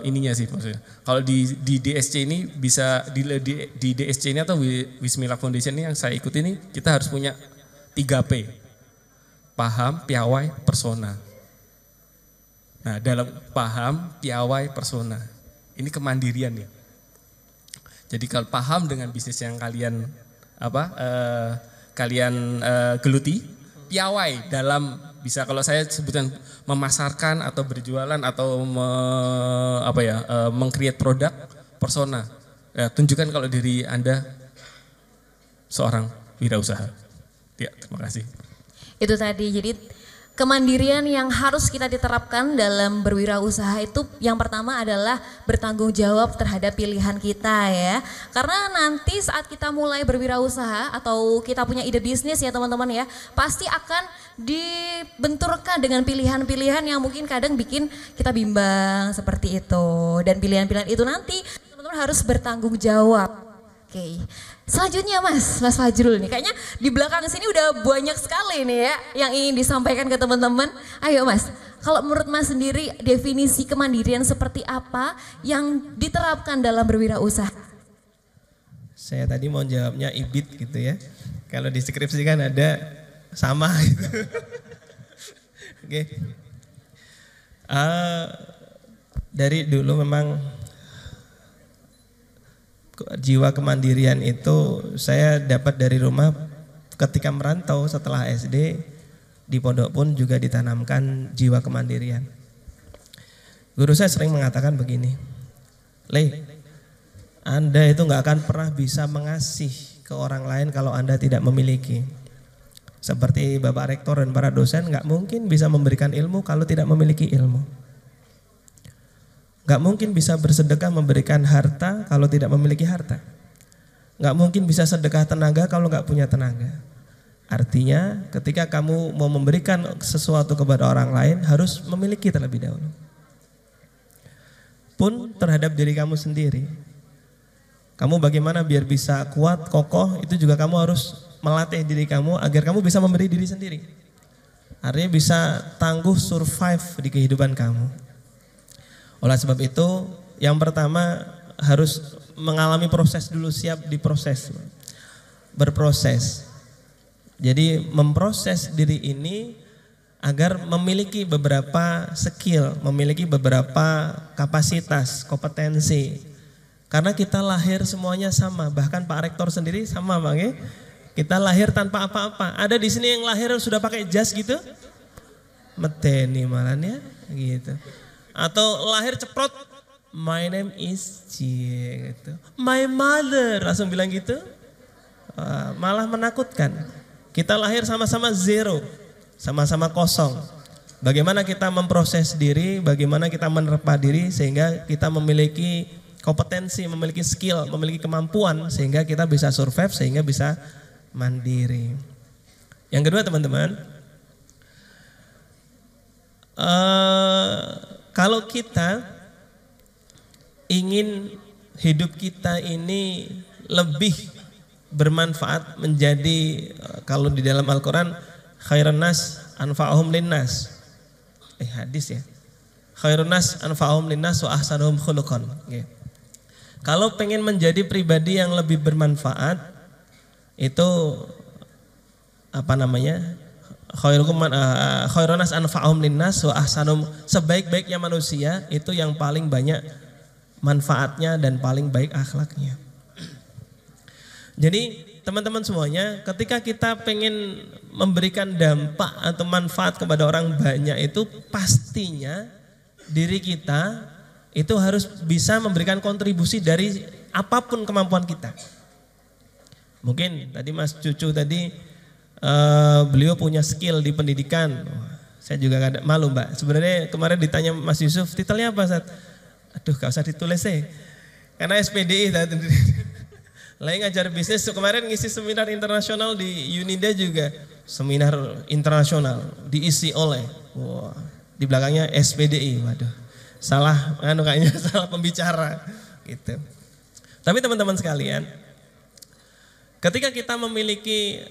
ininya sih maksudnya. Kalau di DSC ini bisa di DSC ini atau Wismila Foundation ini yang saya ikuti ini kita harus punya 3P. Paham, piawai, persona. Nah, dalam paham, piawai, persona. Ini kemandirian ya. Jadi kalau paham dengan bisnis yang kalian geluti, piawai dalam bisa kalau saya sebutkan memasarkan atau berjualan atau meng-create produk, persona. Ya, tunjukkan kalau diri Anda seorang wirausaha. Ya, terima kasih. Itu tadi, jadi kemandirian yang harus kita diterapkan dalam berwirausaha itu yang pertama adalah bertanggung jawab terhadap pilihan kita ya. Karena nanti saat kita mulai berwirausaha atau kita punya ide bisnis ya teman-teman ya, pasti akan dibenturkan dengan pilihan-pilihan yang mungkin kadang bikin kita bimbang seperti itu. Dan pilihan-pilihan itu nanti teman-teman harus bertanggung jawab. Oke, selanjutnya Mas Fajrul nih, kayaknya di belakang sini udah banyak sekali nih ya yang ingin disampaikan ke teman-teman. Ayo Mas, kalau menurut Mas sendiri definisi kemandirian seperti apa yang diterapkan dalam berwirausaha? Saya tadi mau jawabnya IBIT gitu ya, kalau di skripsi kan ada sama gitu. Oke. Dari dulu memang jiwa kemandirian itu saya dapat dari rumah ketika merantau setelah SD. Di pondok pun juga ditanamkan jiwa kemandirian. Guru saya sering mengatakan begini, Anda itu nggak akan pernah bisa mengasih ke orang lain kalau Anda tidak memiliki. Seperti Bapak Rektor dan para dosen nggak mungkin bisa memberikan ilmu kalau tidak memiliki ilmu. Gak mungkin bisa bersedekah memberikan harta kalau tidak memiliki harta. Gak mungkin bisa sedekah tenaga kalau gak punya tenaga. Artinya ketika kamu mau memberikan sesuatu kepada orang lain harus memiliki terlebih dahulu. Pun terhadap diri kamu sendiri. Kamu bagaimana biar bisa kuat, kokoh, itu juga kamu harus melatih diri kamu agar kamu bisa memberi diri sendiri. Artinya bisa tangguh survive di kehidupan kamu. Oleh sebab itu, yang pertama harus mengalami proses dulu, siap diproses, berproses. Jadi memproses diri ini agar memiliki beberapa skill, memiliki beberapa kapasitas, kompetensi. Karena kita lahir semuanya sama, bahkan Pak Rektor sendiri sama Bang ya. Kita lahir tanpa apa-apa. Ada di sini yang lahir sudah pakai jas gitu? Meteni malannya gitu. Atau lahir ceprot, my name is Cie gitu. My mother langsung bilang gitu, malah menakutkan. Kita lahir sama-sama zero, sama-sama kosong. Bagaimana kita memproses diri, bagaimana kita menerpa diri sehingga kita memiliki kompetensi, memiliki skill, memiliki kemampuan sehingga kita bisa survive, sehingga bisa mandiri. Yang kedua teman-teman, kalau kita ingin hidup kita ini lebih bermanfaat menjadi, kalau di dalam Al-Quran, khairun nas anfa'uhum linnas. Hadis ya. Khairun nas anfa'uhum linnas wa ahsanuhum khuluqan. Kalau pengen menjadi pribadi yang lebih bermanfaat, itu apa namanya? Khairunas anfa'uhum linnas wa ahsanum, sebaik-baiknya manusia itu yang paling banyak manfaatnya dan paling baik akhlaknya. Jadi teman-teman semuanya, ketika kita pengen memberikan dampak atau manfaat kepada orang banyak, itu pastinya diri kita itu harus bisa memberikan kontribusi dari apapun kemampuan kita. Mungkin tadi Mas Cucu tadi beliau punya skill di pendidikan. Saya juga kadang malu Mbak. Sebenarnya kemarin ditanya Mas Yusuf, titelnya apa Ustaz? Aduh gak usah ditulis karena SPDI tadi. Lagi ngajar bisnis, kemarin ngisi seminar internasional di Unida juga. Seminar internasional diisi oleh, di belakangnya SPDI, waduh. Salah, kayaknya salah pembicara gitu. Tapi teman-teman sekalian, ketika kita memiliki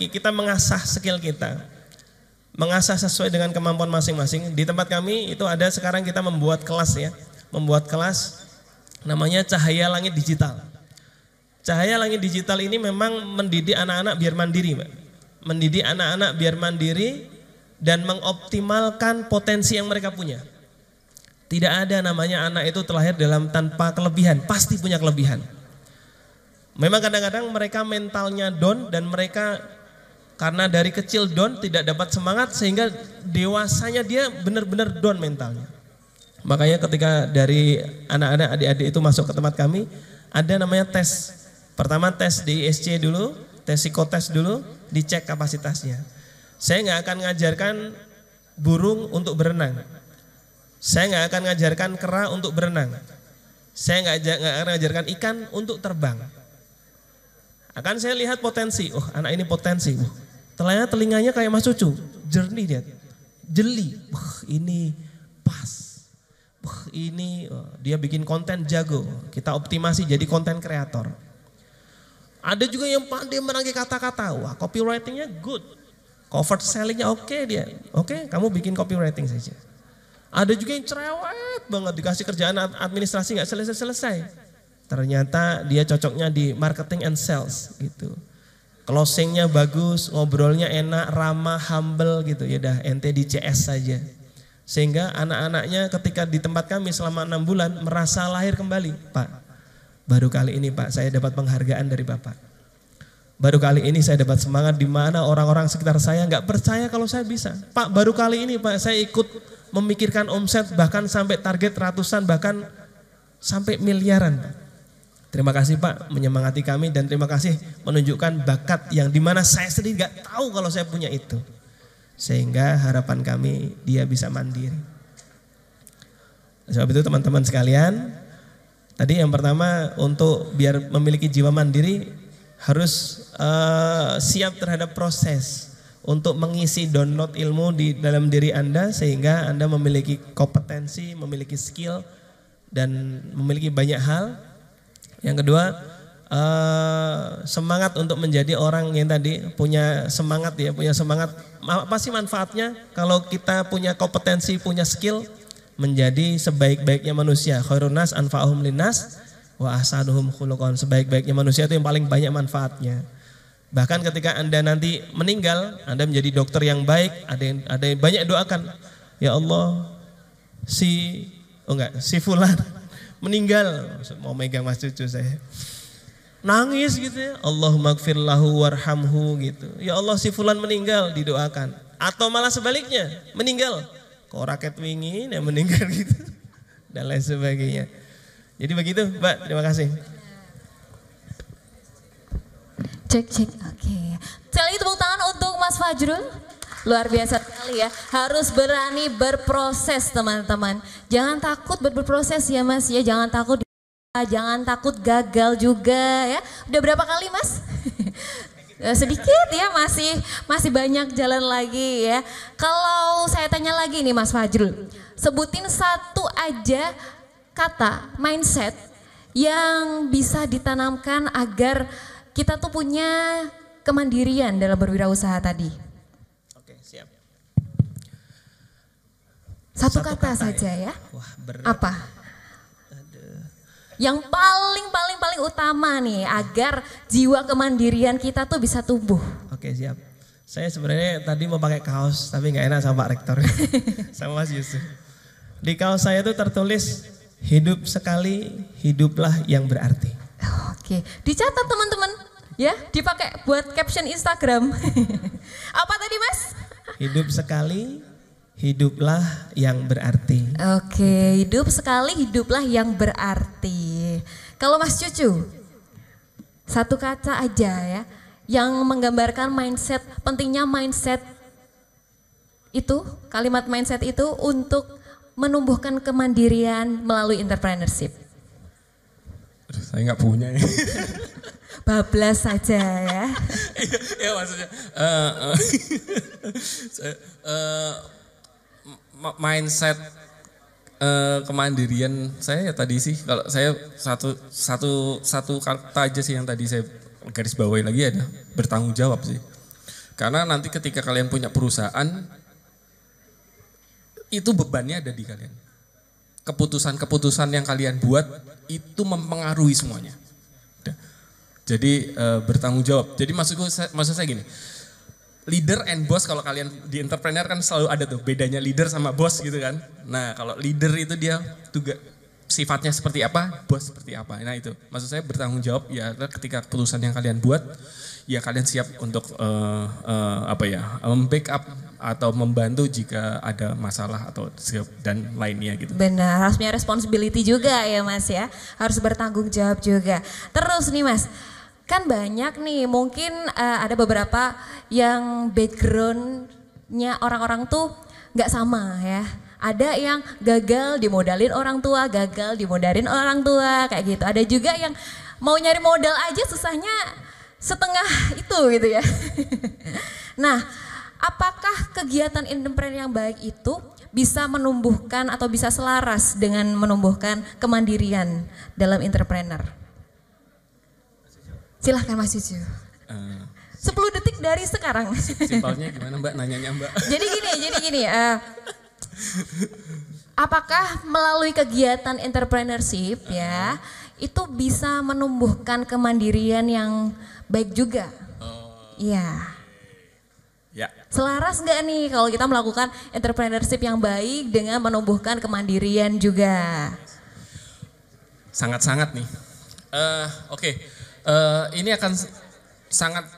kita mengasah skill kita, mengasah sesuai dengan kemampuan masing-masing. Di tempat kami itu ada sekarang kita membuat kelas namanya Cahaya Langit Digital. Cahaya Langit Digital ini memang mendidik anak-anak biar mandiri, Mbak. Mendidik anak-anak biar mandiri dan mengoptimalkan potensi yang mereka punya. Tidak ada namanya anak itu terlahir tanpa kelebihan, pasti punya kelebihan. Memang kadang-kadang mereka mentalnya down dan mereka karena dari kecil down, tidak dapat semangat sehingga dewasanya dia benar-benar down mentalnya. Makanya ketika dari anak-anak adik-adik itu masuk ke tempat kami, ada namanya tes. Pertama tes di ISC dulu, tes psikotes dulu, dicek kapasitasnya. Saya nggak akan ngajarkan burung untuk berenang. Saya nggak akan ngajarkan kera untuk berenang. Saya nggak akan ngajarkan ikan untuk terbang. Akan saya lihat potensi, anak ini potensi. Telinganya kayak Mas Cucu, jernih dia, jeli. Ini pas. Ini dia bikin konten jago, kita optimasi jadi konten kreator. Ada juga yang pandai menanggi kata-kata, copywritingnya good, cover sellingnya oke dia, oke kamu bikin copywriting saja. Ada juga yang cerewet banget, dikasih kerjaan administrasi nggak selesai-selesai. Ternyata dia cocoknya di marketing and sales gitu. Closingnya bagus, ngobrolnya enak, ramah, humble gitu. Ya dah ente di CS saja. Sehingga anak-anaknya ketika di tempat kami selama 6 bulan merasa lahir kembali. Pak, baru kali ini Pak saya dapat penghargaan dari Bapak. Baru kali ini saya dapat semangat di mana orang-orang sekitar saya nggak percaya kalau saya bisa. Pak, baru kali ini Pak saya ikut memikirkan omset bahkan sampai target ratusan bahkan sampai miliaran. Terima kasih Pak menyemangati kami dan terima kasih menunjukkan bakat yang dimana saya sendiri nggak tahu kalau saya punya itu. Sehingga harapan kami dia bisa mandiri. Sebab itu teman-teman sekalian, tadi yang pertama untuk biar memiliki jiwa mandiri harus siap terhadap proses untuk mengisi download ilmu di dalam diri Anda sehingga Anda memiliki kompetensi, memiliki skill dan memiliki banyak hal. Yang kedua, semangat untuk menjadi orang yang tadi punya semangat ya, punya semangat. Apa sih manfaatnya kalau kita punya kompetensi, punya skill menjadi sebaik-baiknya manusia. Khairunas anfa'uhum linnas wa ahsanuhum khuluqan. Sebaik-baiknya manusia itu yang paling banyak manfaatnya. Bahkan ketika Anda nanti meninggal, Anda menjadi dokter yang baik, ada yang banyak doakan. Ya Allah, si fulan meninggal, mau megang Mas Cucu saya. Nangis gitu ya, Allahumma gfir lahu warhamhu gitu. Ya Allah si fulan meninggal, didoakan. Atau malah sebaliknya, meninggal. Kok raket wingin yang meninggal gitu. Dan lain sebagainya. Jadi begitu Mbak, terima kasih. Cek, oke. Sekali lagi tepuk tangan untuk Mas Fajrul. Luar biasa sekali ya, harus berani berproses teman-teman. Jangan takut berproses ya Mas ya, jangan takut gagal juga ya. Udah berapa kali Mas? Sedikit ya, masih banyak jalan lagi ya. Kalau saya tanya lagi nih Mas Fajrul, sebutin satu aja kata mindset yang bisa ditanamkan agar kita tuh punya kemandirian dalam berwirausaha tadi. Oke, siap. Satu kata saja ya. Wah, berat. Apa? Yang paling utama nih agar jiwa kemandirian kita tuh bisa tumbuh. Oke, siap. Saya sebenarnya tadi mau pakai kaos tapi nggak enak sama Pak Rektor. Sama Mas Yusuf. Di kaos saya tuh tertulis hidup sekali, hiduplah yang berarti. Oke, dicatat teman-teman ya, dipakai buat caption Instagram. Apa tadi Mas? Hidup sekali, hiduplah yang berarti. Oke, hidup sekali, hiduplah yang berarti. Kalau Mas Cucu, satu kata aja ya, yang menggambarkan mindset, pentingnya mindset itu, kalimat mindset itu untuk menumbuhkan kemandirian melalui entrepreneurship. Saya nggak punya ya. Bablas saja ya. Ya maksudnya mindset kemandirian saya ya tadi sih, kalau saya satu kata aja sih yang tadi saya garis bawahi lagi ada bertanggung jawab sih. Karena nanti ketika kalian punya perusahaan itu bebannya ada di kalian. Keputusan-keputusan yang kalian buat itu mempengaruhi semuanya. Jadi bertanggung jawab. Jadi maksud saya gini, leader and boss, kalau kalian di entrepreneur kan selalu ada tuh bedanya leader sama boss gitu kan. Nah kalau leader itu dia juga sifatnya seperti apa, bos seperti apa. Nah itu maksud saya bertanggung jawab ya, ketika keputusan yang kalian buat ya kalian siap untuk backup atau membantu jika ada masalah atau dan lainnya gitu. Benar, harus punya responsibility juga ya Mas ya, harus bertanggung jawab juga. Terus nih Mas, kan banyak nih mungkin ada beberapa yang backgroundnya orang-orang tuh nggak sama ya. Ada yang gagal dimodalin orang tua, gagal dimodalin orang tua kayak gitu. Ada juga yang mau nyari modal aja susahnya setengah itu gitu ya. Nah, apakah kegiatan entrepreneur yang baik itu bisa menumbuhkan atau bisa selaras dengan menumbuhkan kemandirian dalam entrepreneur? Silahkan Mas Cucu. 10 detik dari sekarang. Simpelnya gimana Mbak, nanyanya Mbak? Jadi gini. Apakah melalui kegiatan entrepreneurship ya, itu bisa menumbuhkan kemandirian yang baik juga? Iya. Ya. Selaras nggak nih kalau kita melakukan entrepreneurship yang baik dengan menumbuhkan kemandirian juga? Sangat-sangat nih. Oke. Ini akan sangat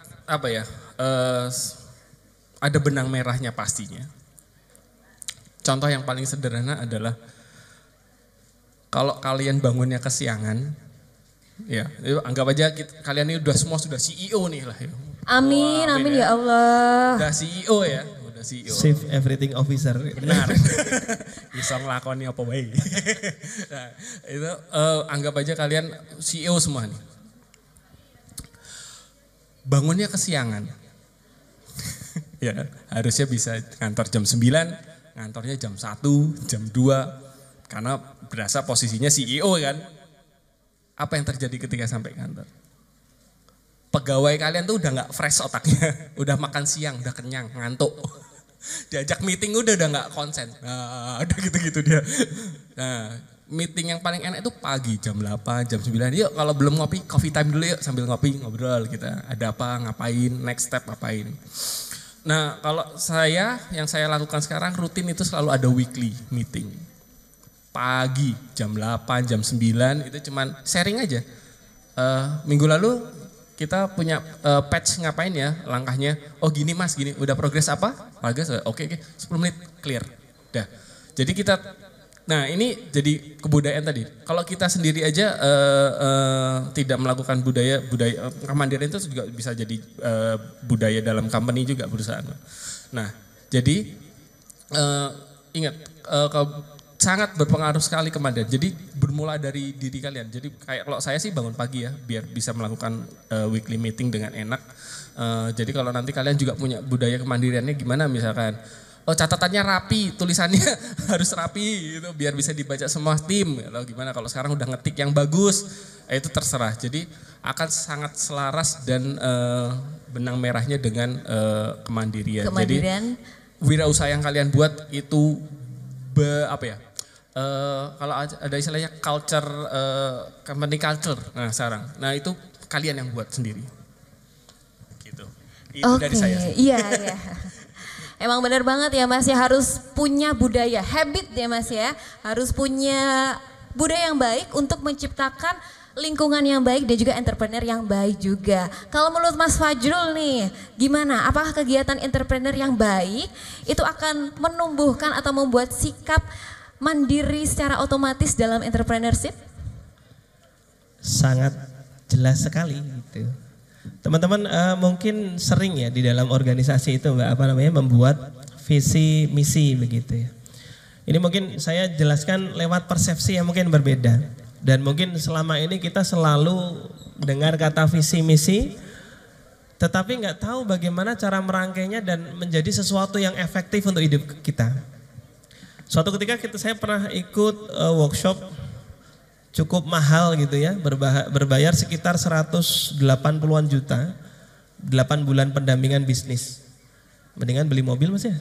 ada benang merahnya pastinya. Contoh yang paling sederhana adalah kalau kalian bangunnya kesiangan, ya anggap aja kalian ini sudah CEO nih lah. Ya. Amin, amin ya Allah. Udah CEO ya, udah CEO. Chief Everything Officer. Benar. Bisa ngelakoni apa baik. Nah, itu anggap aja kalian CEO semua nih. Bangunnya kesiangan. Ya, harusnya bisa kantor jam 9, ngantornya jam 1, jam 2. Karena berasa posisinya CEO kan. Apa yang terjadi ketika sampai kantor? Pegawai kalian tuh udah gak fresh otaknya. Udah makan siang, udah kenyang, ngantuk. Diajak meeting udah gak konsen. Nah, udah gitu-gitu dia. Nah, meeting yang paling enak itu pagi jam 8, jam 9. Yuk kalau belum ngopi, coffee time dulu yuk, sambil ngopi, ngobrol kita. Ada apa, ngapain, next step ngapain. Nah kalau yang saya lakukan sekarang rutin itu selalu ada weekly meeting. Pagi jam 8, jam 9 itu cuman sharing aja. Minggu lalu kita punya patch ngapain ya langkahnya. Oh gini mas, gini udah progres apa? Progres oke, 10 menit clear. Udah. Jadi nah ini jadi kebudayaan tadi. Kalau kita sendiri aja tidak melakukan budaya kemandirian itu juga bisa jadi budaya dalam company juga perusahaan. Nah jadi ingat sangat berpengaruh sekali kemandirian. Jadi bermula dari diri kalian. Jadi kayak kalau saya sih bangun pagi ya biar bisa melakukan weekly meeting dengan enak. Jadi kalau nanti kalian juga punya budaya kemandiriannya gimana misalkan. Oh catatannya rapi, tulisannya harus rapi gitu biar bisa dibaca semua tim. Lalu gimana kalau sekarang udah ngetik yang bagus, itu terserah. Jadi akan sangat selaras dan benang merahnya dengan kemandirian. Jadi wirausaha yang kalian buat itu kalau ada istilahnya culture, company culture. Nah sekarang, nah itu kalian yang buat sendiri. Gitu. Itu dari saya sih. Iya. Emang benar banget ya Mas ya, harus punya budaya, habit ya Mas ya. Harus punya budaya yang baik untuk menciptakan lingkungan yang baik dan juga entrepreneur yang baik juga. Kalau menurut Mas Fajrul nih, gimana? Apakah kegiatan entrepreneur yang baik itu akan menumbuhkan atau membuat sikap mandiri secara otomatis dalam entrepreneurship? Sangat jelas sekali gitu. Teman-teman mungkin sering ya di dalam organisasi itu membuat visi misi begitu ya. Ini mungkin saya jelaskan lewat persepsi yang mungkin berbeda. Dan mungkin selama ini kita selalu dengar kata visi misi, tetapi nggak tahu bagaimana cara merangkainya dan menjadi sesuatu yang efektif untuk hidup kita. Suatu ketika saya pernah ikut workshop cukup mahal gitu ya, berbayar sekitar 180-an juta, 8 bulan pendampingan bisnis. Mendingan beli mobil Mas ya.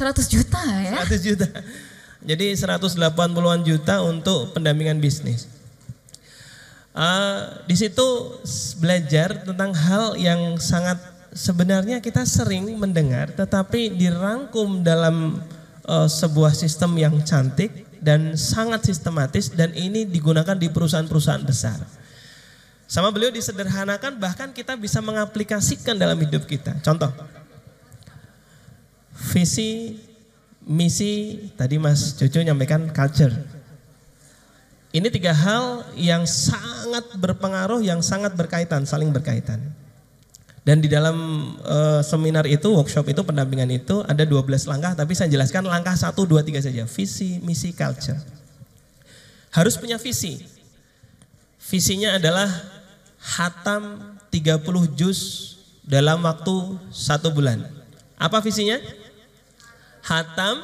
100 juta ya? 100 juta. Jadi 180-an juta untuk pendampingan bisnis. Di situ belajar tentang hal yang sangat sebenarnya kita sering mendengar, tetapi dirangkum dalam sebuah sistem yang cantik dan sangat sistematis, dan ini digunakan di perusahaan-perusahaan besar. Sama beliau disederhanakan, bahkan kita bisa mengaplikasikan dalam hidup kita. Contoh, visi, misi, tadi Mas Jojo nyampaikan culture. Ini 3 hal yang sangat berpengaruh, yang sangat berkaitan, saling berkaitan. Dan di dalam seminar itu, workshop itu, pendampingan itu ada 12 langkah, tapi saya jelaskan langkah 1, 2, 3 saja. Visi, misi, culture. Harus punya visi. Visinya adalah hatam 30 juz dalam waktu 1 bulan. Apa visinya? Hatam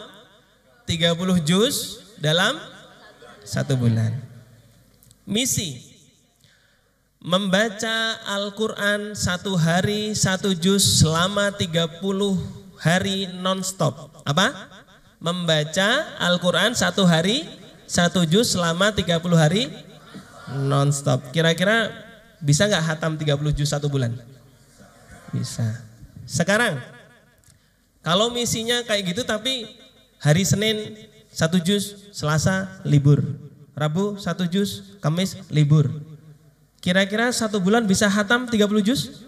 30 juz dalam 1 bulan. Misi, membaca Al-Quran 1 hari 1 juz selama 30 hari non-stop. Apa? Membaca Al-Quran 1 hari 1 juz selama 30 hari non-stop. Kira-kira bisa nggak hatam 30 juz 1 bulan? Bisa. Sekarang, kalau misinya kayak gitu tapi hari Senin 1 juz, Selasa libur, Rabu 1 juz, Kamis libur. Kira-kira 1 bulan bisa hatam 30 juz?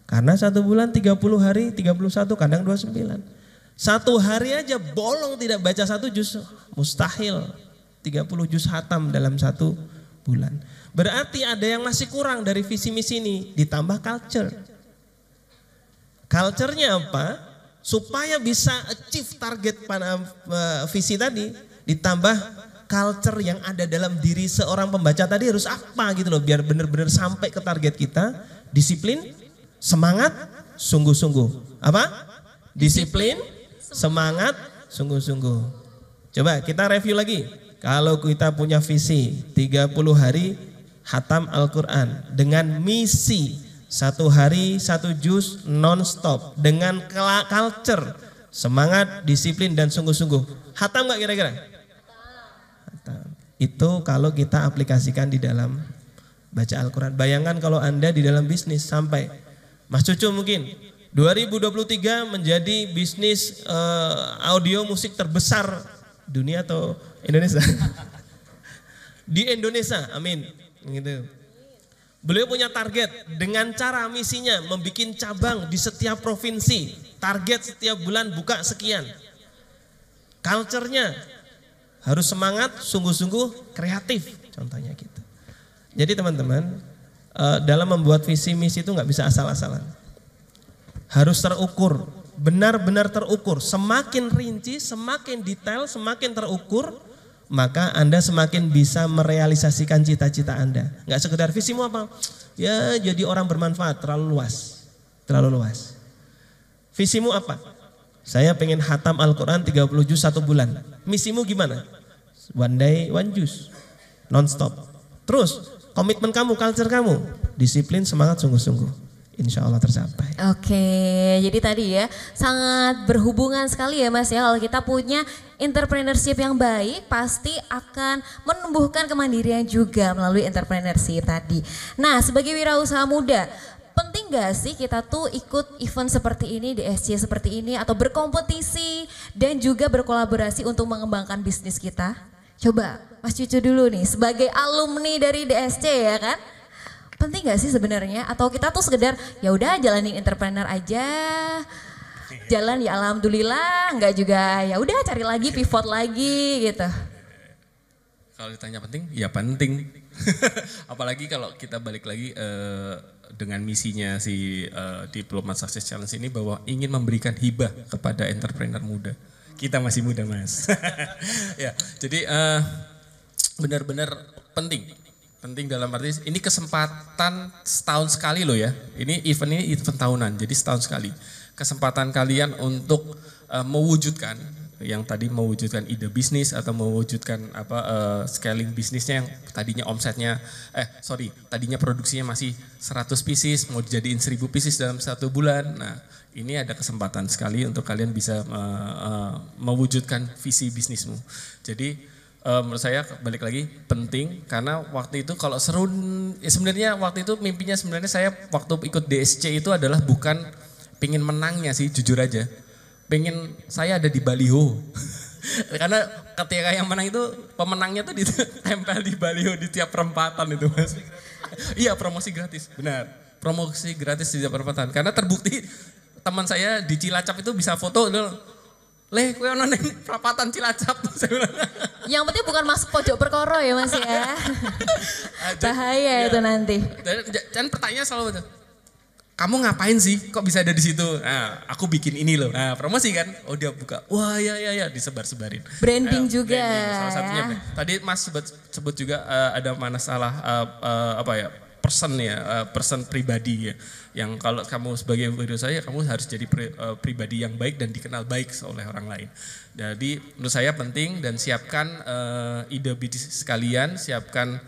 Karena 1 bulan 30 hari, 31 kadang 29. 1 hari aja bolong tidak baca 1 juz, mustahil 30 juz hatam dalam 1 bulan. Berarti ada yang masih kurang dari visi misi ini, ditambah culture. Culture-nya apa? Supaya bisa achieve target pada visi tadi, ditambah culture yang ada dalam diri seorang pembaca tadi harus apa gitu loh, biar benar-benar sampai ke target kita. Disiplin, semangat, sungguh-sungguh. Apa? Disiplin, semangat, sungguh-sungguh. Coba kita review lagi. Kalau kita punya visi 30 hari hatam Al-Quran dengan misi 1 hari 1 juz non-stop dengan culture, semangat, disiplin dan sungguh-sungguh. Hatam gak kira-kira? Hatam. Itu kalau kita aplikasikan di dalam baca Al-Quran. Bayangkan kalau Anda di dalam bisnis sampai Mas Cucu mungkin 2023 menjadi bisnis audio musik terbesar dunia atau Indonesia? Di Indonesia, amin. Gitu. Beliau punya target dengan cara misinya membuat cabang di setiap provinsi. Target setiap bulan buka sekian. Culture-nya harus semangat, sungguh-sungguh, kreatif. Contohnya gitu. Jadi teman-teman, dalam membuat visi misi itu nggak bisa asal-asalan. Harus terukur, benar-benar terukur. Semakin rinci, semakin detail, semakin terukur, maka Anda semakin bisa merealisasikan cita-cita Anda. Nggak sekedar visimu apa? Ya jadi orang bermanfaat, terlalu luas. Terlalu luas. Visimu apa? Saya pengen hatam Al-Quran 30 juz 1 bulan. Misimu gimana? One day, one juz. Non-stop. Terus, komitmen kamu, culture kamu. Disiplin, semangat, sungguh-sungguh. insya Allah tercapai. Oke, jadi tadi ya sangat berhubungan sekali ya Mas ya, kalau kita punya entrepreneurship yang baik pasti akan menumbuhkan kemandirian juga melalui entrepreneurship tadi. Nah, sebagai wirausaha muda, penting gak sih kita tuh ikut event seperti ini, DSC seperti ini, atau berkompetisi dan juga berkolaborasi untuk mengembangkan bisnis kita? Coba Mas Cucu dulu nih, sebagai alumni dari DSC ya kan? Penting gak sih sebenarnya? Atau kita tuh sekedar ya udah jalanin entrepreneur aja, jalan ya alhamdulillah, enggak juga ya udah cari lagi, pivot lagi gitu. Kalau ditanya penting, ya penting. Apalagi kalau kita balik lagi dengan misinya si Diplomat Success Challenge ini bahwa ingin memberikan hibah kepada entrepreneur muda. Kita masih muda Mas. Ya, jadi benar-benar penting. Penting dalam arti ini kesempatan setahun sekali loh ya. Ini event tahunan, jadi setahun sekali. Kesempatan kalian untuk mewujudkan yang tadi mewujudkan ide bisnis atau mewujudkan scaling bisnisnya yang tadinya omsetnya tadinya produksinya masih 100 pieces mau dijadiin 1000 pieces dalam 1 bulan. Nah, ini ada kesempatan sekali untuk kalian bisa mewujudkan visi bisnismu. Jadi menurut saya balik lagi penting karena waktu itu kalau sebenarnya waktu itu mimpinya sebenarnya saya waktu ikut DSC itu adalah bukan pengen menangnya sih, jujur aja. Pengen saya ada di baliho. Karena ketika yang menang itu pemenangnya tuh ditempel di baliho di tiap perempatan itu Mas. Iya, promosi gratis, benar. Promosi gratis di tiap perempatan. Karena terbukti teman saya di Cilacap itu bisa foto Leh, kowe ono ning perapatan Cilacap. Yang penting bukan masuk pojok perkoro ya Mas ya. Bahaya itu nanti. Dan pertanyaan selalu betul. Kamu ngapain sih? Kok bisa ada di situ? Nah, aku bikin ini loh. Nah, promosi kan? Oh, dia buka. Wah, ya disebar-sebarin. Branding juga. Branding, salah satunya. Tadi Mas sebut juga ada masalah person pribadi ya. Yang kalau kamu sebagai wirausaha kamu harus jadi pribadi yang baik dan dikenal baik oleh orang lain. Jadi menurut saya penting dan siapkan ide bisnis kalian, siapkan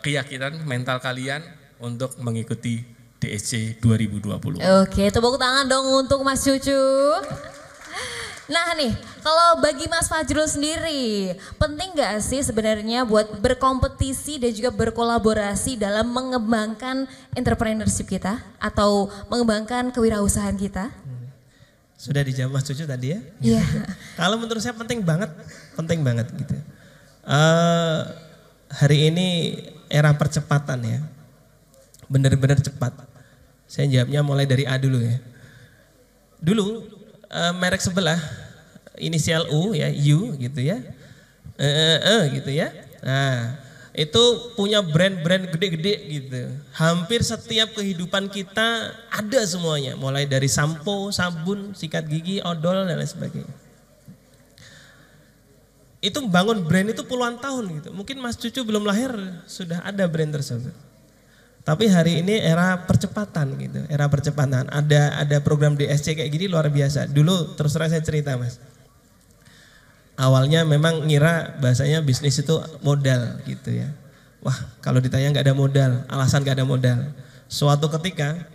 keyakinan mental kalian untuk mengikuti DSC 2020. Oke, tepuk tangan dong untuk Mas Cucu. Nah nih, kalau bagi Mas Fajrul sendiri, penting gak sih sebenarnya buat berkompetisi dan juga berkolaborasi dalam mengembangkan entrepreneurship kita atau mengembangkan kewirausahaan kita? Sudah dijawab Mas Cucu tadi ya? Iya. Kalau menurut saya penting banget gitu. Hari ini era percepatan ya, benar-benar cepat. Saya jawabnya mulai dari A dulu ya. Dulu merek sebelah inisial U ya, U gitu ya, gitu ya. Nah itu punya brand-brand gede-gede gitu. Hampir setiap kehidupan kita ada semuanya, mulai dari sampo, sabun, sikat gigi, odol dan lain sebagainya. Itu bangun brand itu puluhan tahun gitu. Mungkin Mas Cucu belum lahir sudah ada brand tersebut. Tapi hari ini era percepatan gitu, era percepatan. Ada program DSC kayak gini luar biasa. Dulu terus terang saya cerita Mas. Awalnya memang ngira bahasanya bisnis itu modal gitu ya. Wah kalau ditanya nggak ada modal, alasan nggak ada modal. Suatu ketika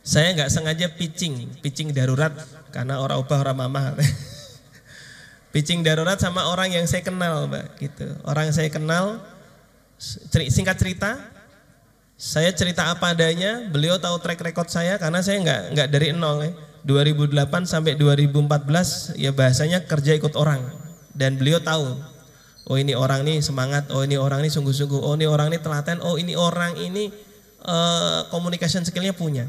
saya nggak sengaja pitching darurat karena orang ubah orang mama. Pitching darurat sama orang yang saya kenal Mbak gitu. Orang yang saya kenal, singkat cerita. Saya cerita apa adanya, beliau tahu track record saya karena saya nggak dari nol ya. 2008 sampai 2014 ya bahasanya kerja ikut orang dan beliau tahu. Oh ini orang ini semangat, oh ini orang ini sungguh-sungguh, oh ini orang ini telaten, oh ini orang ini communication skillnya punya.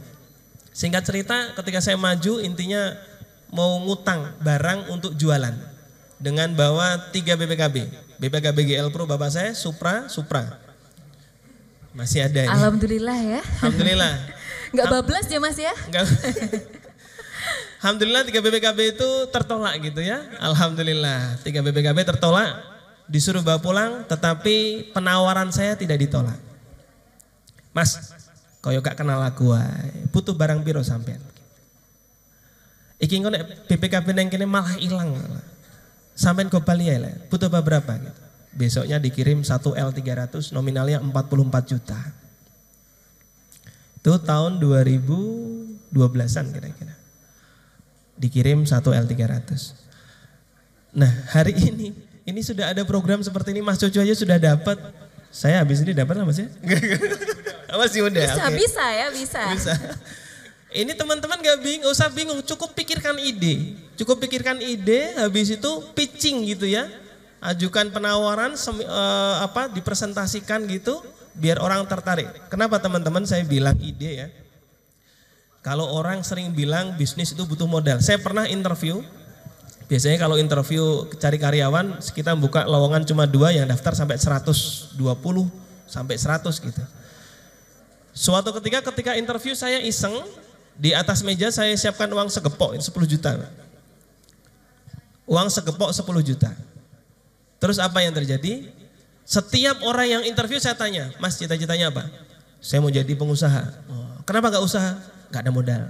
Singkat cerita ketika saya maju intinya mau ngutang barang untuk jualan dengan bawa 3 BPKB GL Pro bapak saya, Supra. Masih ada ini. Alhamdulillah ya. Alhamdulillah. Enggak bablas ya Mas ya? Enggak. Alhamdulillah 3 BPKB itu tertolak gitu ya. Alhamdulillah 3 BPKB tertolak. Disuruh bawa pulang tetapi penawaran saya tidak ditolak. Mas, koyo gak kenal aku wae. Butuh barang piro sampean? Iki engko nek BPKB nang kene malah ilang. Sampean go bali ya, butuh berapa gitu. Besoknya dikirim 1 L300 nominalnya 44 juta. Itu tahun 2012-an kira-kira. Dikirim 1 L300. Nah hari ini sudah ada program seperti ini. Mas Coco aja sudah dapat. Saya habis ini dapat lah Mas ya? Masih udah. Bisa, okay. Bisa ya, bisa. Ini teman-teman gak usah bingung, cukup pikirkan ide. Cukup pikirkan ide, habis itu pitching gitu ya. Ajukan penawaran, dipresentasikan gitu, biar orang tertarik. Kenapa teman-teman saya bilang ide ya? Kalau orang sering bilang bisnis itu butuh modal. Saya pernah interview, biasanya kalau interview cari karyawan, kita buka lowongan cuma 2, yang daftar sampai 120 sampai 100 gitu. Suatu ketika interview saya iseng, di atas meja saya siapkan uang segepok 10 juta. Uang segepok 10 juta. Terus apa yang terjadi? Setiap orang yang interview saya tanya, Mas cita-citanya apa? Saya mau jadi pengusaha. Oh, kenapa gak usaha? Gak ada modal.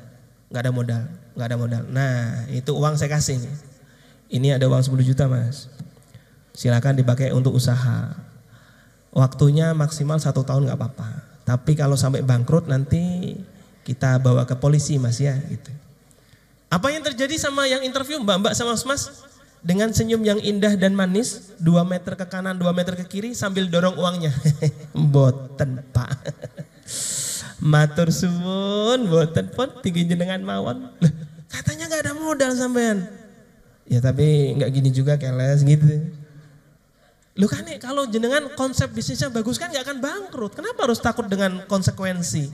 Gak ada modal. Gak ada modal. Nah itu uang saya kasih nih. Ini ada uang 10 juta Mas. Silakan dipakai untuk usaha. Waktunya maksimal 1 tahun gak apa-apa. Tapi kalau sampai bangkrut nanti kita bawa ke polisi Mas ya gitu. Apa yang terjadi sama yang interview mbak-mbak sama mas? Dengan senyum yang indah dan manis, 2 meter ke kanan 2 meter ke kiri sambil dorong uangnya. Mboten Pak. Matur suwun, mboten pun tinggi jenengan mawon. Loh, katanya gak ada modal sampean. Ya tapi gak gini juga keles gitu. Lu kan nih kalau jenengan konsep bisnisnya bagus kan gak akan bangkrut. Kenapa harus takut dengan konsekuensi?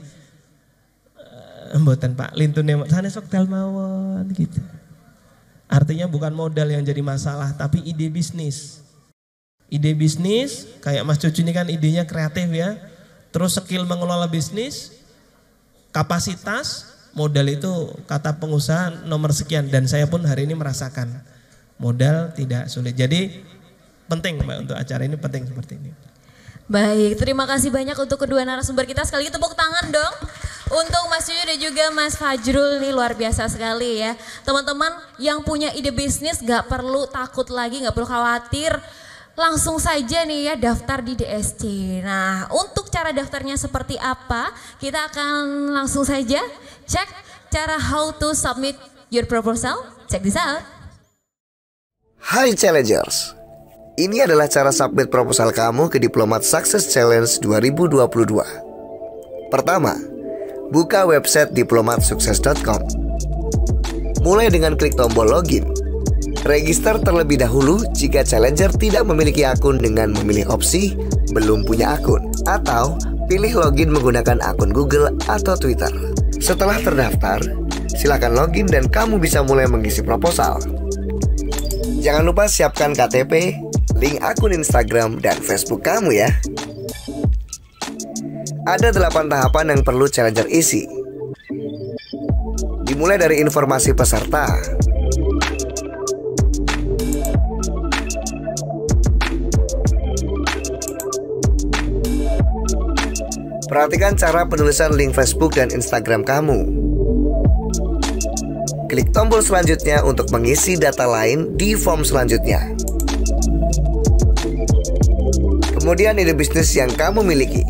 Mboten Pak, lintune sanes wekdal mawon gitu. Artinya bukan modal yang jadi masalah, tapi ide bisnis. Ide bisnis, kayak Mas Cucu ini kan idenya kreatif ya. Terus skill mengelola bisnis, kapasitas, modal itu kata pengusaha nomor sekian. Dan saya pun hari ini merasakan modal tidak sulit. Jadi penting Mbak untuk acara ini, penting seperti ini. Baik, terima kasih banyak untuk kedua narasumber kita. Sekali lagi tepuk tangan dong untuk Mas Cucu dan juga Mas Fajrul, nih luar biasa sekali ya. Teman-teman yang punya ide bisnis gak perlu takut lagi, gak perlu khawatir. Langsung saja nih ya daftar di DSC. Nah untuk cara daftarnya seperti apa, kita akan langsung saja cek cara how to submit your proposal. Check this out. Hai Challengers. Ini adalah cara submit proposal kamu ke Diplomat Success Challenge 2022. Pertama, buka website diplomatsukses.com. Mulai dengan klik tombol login. Register terlebih dahulu jika challenger tidak memiliki akun dengan memilih opsi belum punya akun, atau pilih login menggunakan akun Google atau Twitter. Setelah terdaftar, silakan login dan kamu bisa mulai mengisi proposal. Jangan lupa siapkan KTP, link akun Instagram dan Facebook kamu ya. Ada 8 tahapan yang perlu challenger isi. Dimulai dari informasi peserta, perhatikan cara penulisan link Facebook dan Instagram kamu. Klik tombol selanjutnya untuk mengisi data lain di form selanjutnya. Kemudian ide bisnis yang kamu miliki.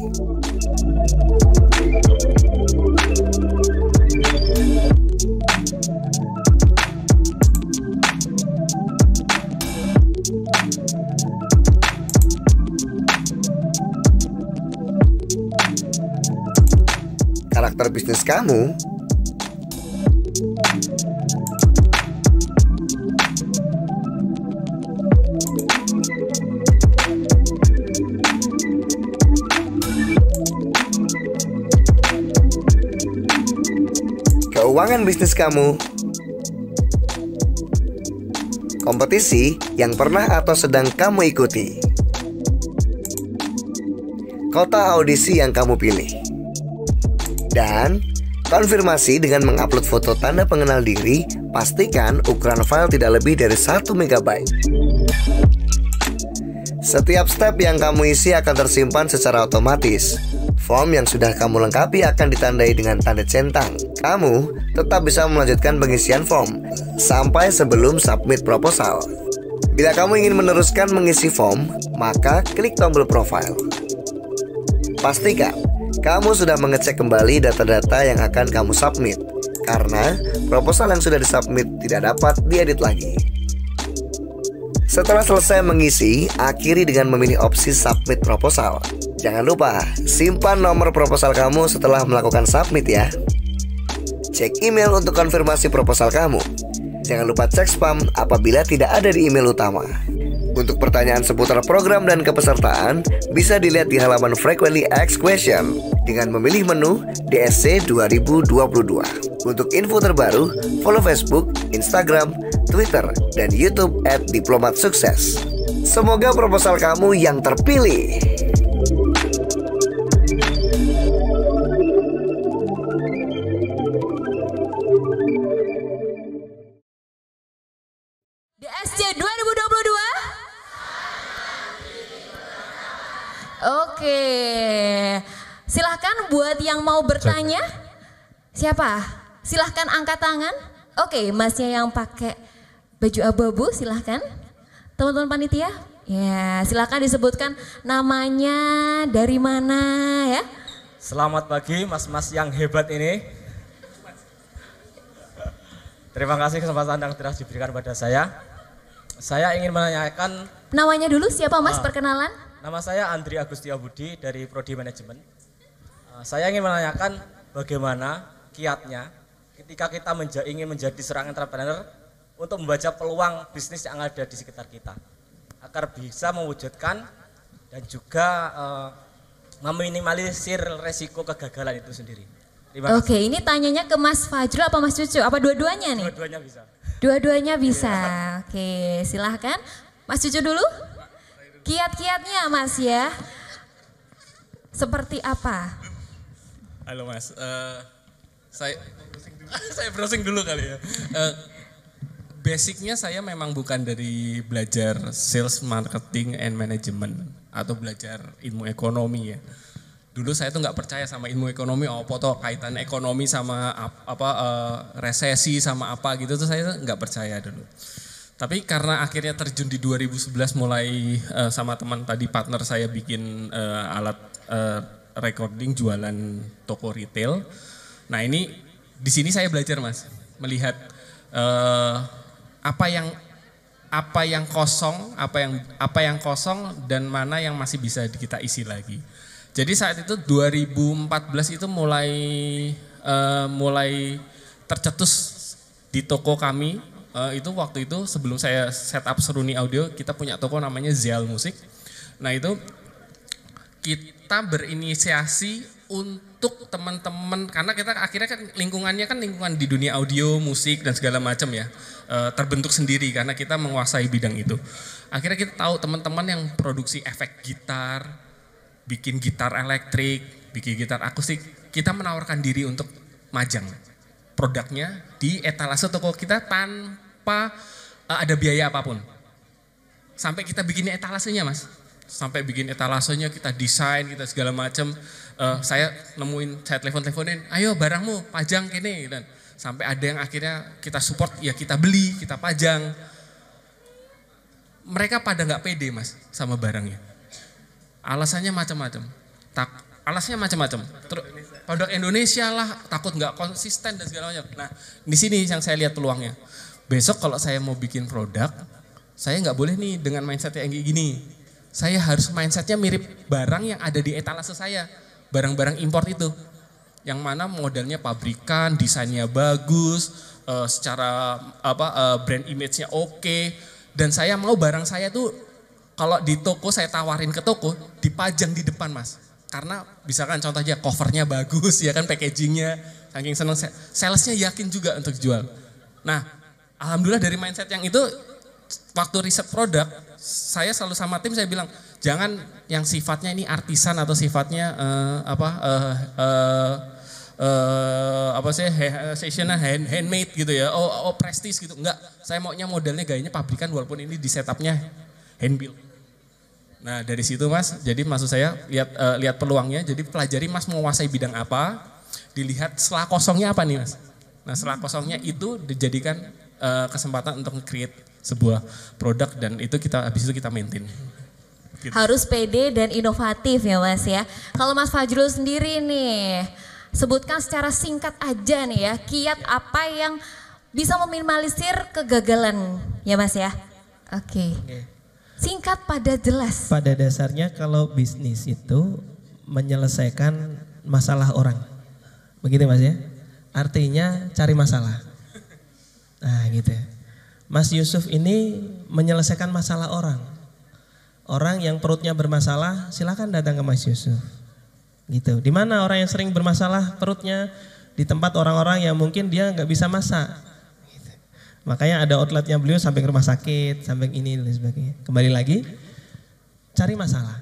Karakter bisnis kamu. Keuangan bisnis kamu. Kompetisi yang pernah atau sedang kamu ikuti. Kota audisi yang kamu pilih. Dan konfirmasi dengan mengupload foto tanda pengenal diri. Pastikan ukuran file tidak lebih dari 1 MB. Setiap step yang kamu isi akan tersimpan secara otomatis. Form yang sudah kamu lengkapi akan ditandai dengan tanda centang. Kamu tetap bisa melanjutkan pengisian form sampai sebelum submit proposal. Bila kamu ingin meneruskan mengisi form, maka klik tombol profile. Pastikan kamu sudah mengecek kembali data-data yang akan kamu submit, karena proposal yang sudah disubmit tidak dapat diedit lagi. Setelah selesai mengisi, akhiri dengan memilih opsi submit proposal. Jangan lupa, simpan nomor proposal kamu setelah melakukan submit ya. Cek email untuk konfirmasi proposal kamu. Jangan lupa cek spam apabila tidak ada di email utama. Untuk pertanyaan seputar program dan kepesertaan, bisa dilihat di halaman Frequently Asked Question dengan memilih menu DSC 2022. Untuk info terbaru, follow Facebook, Instagram, Twitter, dan YouTube @diplomatsukses. Semoga proposal kamu yang terpilih. DSC 2022. Oke, silahkan buat yang mau bertanya. Siapa? Silahkan angkat tangan. Oke, masnya yang pakai baju abu-abu silahkan. Teman-teman panitia, ya silahkan disebutkan namanya, dari mana ya. Selamat pagi mas-mas yang hebat ini. Terima kasih kesempatan yang telah diberikan pada saya. Saya ingin menanyakan. Namanya dulu siapa mas, perkenalan? Nama saya Andri Agustia Budi dari Prodi Manajemen. Saya ingin menanyakan bagaimana kiatnya ketika kita ingin menjadi seorang entrepreneur untuk membaca peluang bisnis yang ada di sekitar kita agar bisa mewujudkan dan juga meminimalisir resiko kegagalan itu sendiri. Terima kasih. Oke, ini tanyanya ke Mas Fajrul apa Mas Cucu? Apa dua-duanya nih? Dua-duanya bisa. Dua-duanya bisa. Oke, silahkan. Mas Cucu dulu. Kiat-kiatnya Mas ya. Seperti apa? Halo Mas, saya browsing dulu kali ya. Basicnya saya memang bukan dari belajar sales, marketing, and management atau belajar ilmu ekonomi ya. Dulu saya tuh nggak percaya sama ilmu ekonomi, apa toh kaitan ekonomi sama resesi sama apa gitu tuh saya nggak percaya dulu. Tapi karena akhirnya terjun di 2011 mulai sama teman tadi partner saya bikin alat recording jualan toko retail. Nah ini di sini saya belajar Mas, melihat apa yang kosong, apa yang kosong dan mana yang masih bisa kita isi lagi. Jadi saat itu 2014 itu mulai tercetus di toko kami. Itu waktu itu sebelum saya setup Seruni Audio, kita punya toko namanya Zial Musik. Nah itu kita berinisiasi untuk teman-teman, karena kita akhirnya kan lingkungannya kan lingkungan di dunia audio, musik dan segala macam ya, terbentuk sendiri karena kita menguasai bidang itu. Akhirnya kita tahu teman-teman yang produksi efek gitar, bikin gitar elektrik, bikin gitar akustik, kita menawarkan diri untuk majang produknya di etalase toko kita tanpa ada biaya apapun. Sampai kita bikin etalasenya Mas. Sampai bikin etalasenya, kita desain, kita segala macam. Saya telepon-teleponin, ayo barangmu pajang kene. Dan sampai ada yang akhirnya kita support, ya kita beli, kita pajang. Mereka pada nggak pede Mas sama barangnya. Alasannya macam-macam. Alasnya macam-macam. Produk Indonesia lah, takut nggak konsisten dan segala macam. Nah, di sini yang saya lihat peluangnya. Besok kalau saya mau bikin produk, saya nggak boleh nih dengan mindset yang kayak gini. Saya harus mindsetnya mirip barang yang ada di etalase saya, barang-barang import itu, yang mana modelnya pabrikan, desainnya bagus, secara brand image-nya oke, dan saya mau barang saya tuh kalau di toko saya tawarin ke toko dipajang di depan Mas. Karena misalkan contoh aja covernya bagus ya kan, packagingnya, saking seneng salesnya yakin juga untuk jual. Nah alhamdulillah dari mindset yang itu, waktu riset produk saya selalu sama tim saya bilang jangan yang sifatnya ini artisan atau sifatnya sessionnya handmade gitu ya, prestige gitu, enggak. Saya maunya modelnya gayanya pabrikan walaupun ini di setupnya hand build. Nah dari situ Mas, jadi maksud saya lihat peluangnya, jadi pelajari Mas menguasai bidang apa, dilihat setelah kosongnya apa nih Mas. Nah setelah kosongnya itu dijadikan kesempatan untuk create sebuah produk dan itu habis itu kita maintain. Gitu. Harus pede dan inovatif ya Mas ya. Kalau Mas Fajrul sendiri nih, sebutkan secara singkat aja nih ya, kiat apa yang bisa meminimalisir kegagalan ya Mas ya. Oke. Singkat pada jelas. Pada dasarnya kalau bisnis itu menyelesaikan masalah orang. Begitu Mas ya. Artinya cari masalah. Nah gitu ya. Mas Yusuf ini menyelesaikan masalah orang. Orang yang perutnya bermasalah silakan datang ke Mas Yusuf. Gitu. Di mana orang yang sering bermasalah perutnya? Di tempat orang-orang yang mungkin dia nggak bisa masak. Gitu. Makanya ada outletnya beliau sampai ke rumah sakit, sampai ini dan sebagainya. Kembali lagi, cari masalah.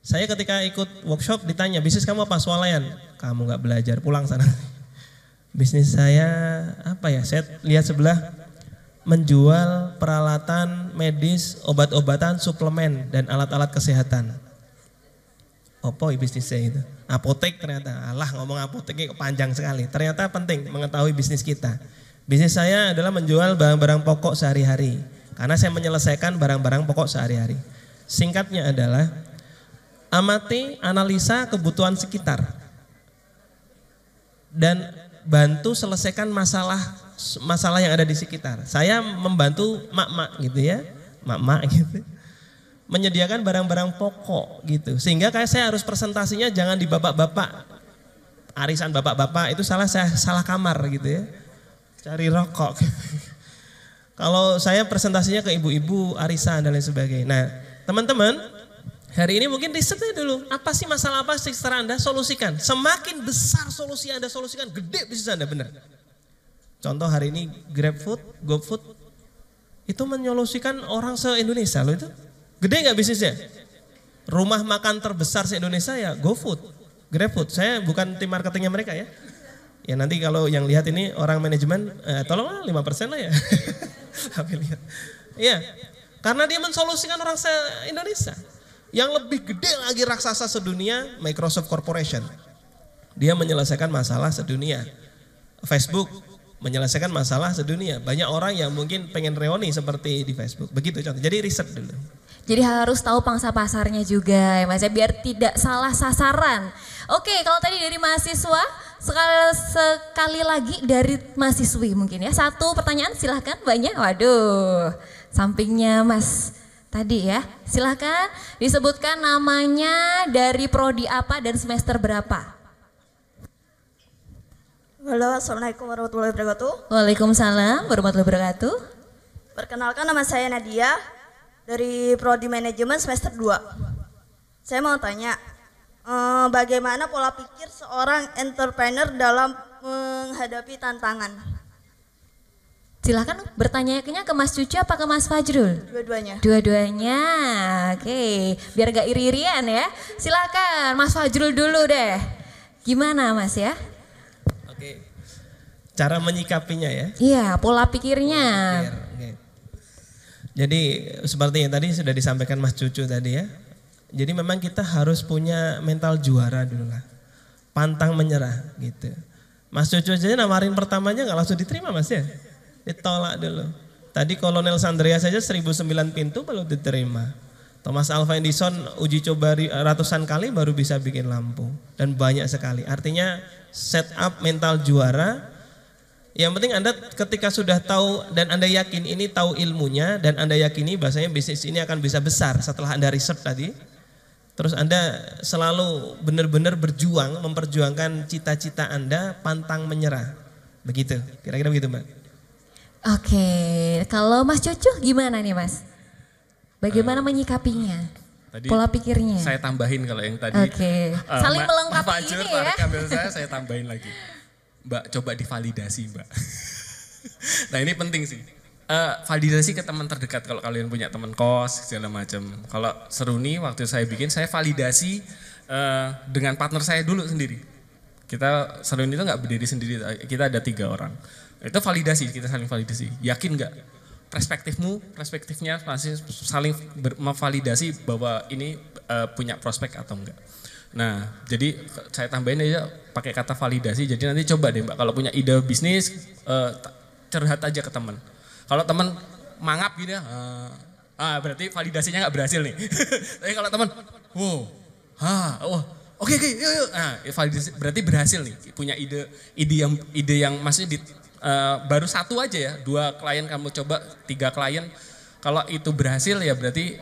Saya ketika ikut workshop ditanya, bisnis kamu apa? Swalayan. Kamu nggak belajar, pulang sana. Bisnis saya apa ya? Saya lihat sebelah menjual peralatan medis, obat-obatan, suplemen dan alat-alat kesehatan. Apa bisnis saya itu? Apotek ternyata. Alah ngomong apoteknya panjang sekali. Ternyata penting mengetahui bisnis kita. Bisnis saya adalah menjual barang-barang pokok sehari-hari. Karena saya menyelesaikan barang-barang pokok sehari-hari. Singkatnya adalah amati, analisa kebutuhan sekitar. Dan bantu selesaikan masalah yang ada di sekitar. Saya membantu mak-mak gitu ya. Mak-mak gitu. Menyediakan barang-barang pokok gitu. Sehingga kayak saya harus presentasinya jangan di bapak-bapak. Arisan bapak-bapak itu saya salah kamar gitu ya. Cari rokok gitu. Kalau saya presentasinya ke ibu-ibu, arisan dan lain sebagainya. Nah, teman-teman, hari ini mungkin risetnya dulu. Apa sih masalah apa sih secara Anda solusikan. Semakin besar solusi Anda solusikan, gede bisnis Anda benar. Contoh hari ini GrabFood, GoFood itu menyolusikan orang se-Indonesia loh itu. Gede nggak bisnisnya? Rumah makan terbesar se-Indonesia ya GoFood, GrabFood. Saya bukan tim marketingnya mereka ya. Ya nanti kalau yang lihat ini orang manajemen, tolonglah 5% lah ya. Tapi lihat. Iya, karena dia mensolusikan orang se-Indonesia. Yang lebih gede lagi raksasa sedunia, Microsoft Corporation. Dia menyelesaikan masalah sedunia. Facebook menyelesaikan masalah sedunia. Banyak orang yang mungkin pengen reuni seperti di Facebook. Begitu contoh. Jadi riset dulu. Jadi harus tahu pangsa pasarnya juga ya Mas ya, biar tidak salah sasaran. Oke, kalau tadi dari mahasiswa, sekali lagi dari mahasiswi mungkin ya. Satu pertanyaan silahkan, banyak. Waduh, sampingnya Mas tadi ya. Silahkan disebutkan namanya, dari prodi apa dan semester berapa. Halo, Assalamualaikum warahmatullahi wabarakatuh. Waalaikumsalam warahmatullahi wabarakatuh. Perkenalkan, nama saya Nadia dari Prodi Manajemen semester 2. Saya mau tanya, bagaimana pola pikir seorang entrepreneur dalam menghadapi tantangan? Silahkan bertanya ke Mas Cucu apa ke Mas Fajrul? Dua-duanya. Dua-duanya, oke. Biar gak iri-irian ya. Silahkan Mas Fajrul dulu deh. Gimana Mas ya? Oke. Cara menyikapinya ya? Iya, pola pikirnya. Oke. Jadi seperti yang tadi sudah disampaikan Mas Cucu tadi ya. Jadi memang kita harus punya mental juara dulu lah. Pantang menyerah gitu. Mas Cucu aja nawarin pertamanya nggak langsung diterima Mas ya. Ditolak dulu. Tadi Kolonel Sandria saja 1009 pintu belum diterima. Thomas Alva Edison uji coba ratusan kali baru bisa bikin lampu. Dan banyak sekali. Artinya set up mental juara. Yang penting Anda ketika sudah tahu dan Anda yakin ini tahu ilmunya dan Anda yakini bahasanya bisnis ini akan bisa besar setelah Anda riset tadi. Terus Anda selalu benar-benar berjuang, memperjuangkan cita-cita Anda, pantang menyerah. Begitu, kira-kira begitu Mbak. Oke, kalau Mas Cucu gimana nih Mas? Bagaimana menyikapinya? Tadi pola pikirnya? Saya tambahin kalau yang tadi. Oke, saling melengkapi Fajrul, ini ya. ambil saya tambahin lagi. Mbak coba divalidasi Mbak. Nah ini penting sih. Validasi ke teman terdekat kalau kalian punya teman kos segala macam. Kalau Seruni waktu saya bikin saya validasi dengan partner saya dulu sendiri. Kita Seruni itu nggak berdiri sendiri, kita ada 3 orang. Itu validasi, kita saling validasi. Yakin nggak? Perspektifnya masih saling memvalidasi bahwa ini punya prospek atau enggak. Nah, jadi saya tambahin aja pakai kata validasi. Jadi nanti coba deh Mbak, kalau punya ide bisnis, curhat aja ke teman. Kalau teman mangap gitu ya, Berarti validasinya nggak berhasil nih. Tapi kalau teman, oke, yuk. Nah, validasi berarti berhasil nih. Punya ide yang masih baru satu aja ya. 2 klien kamu coba, 3 klien. Kalau itu berhasil ya berarti,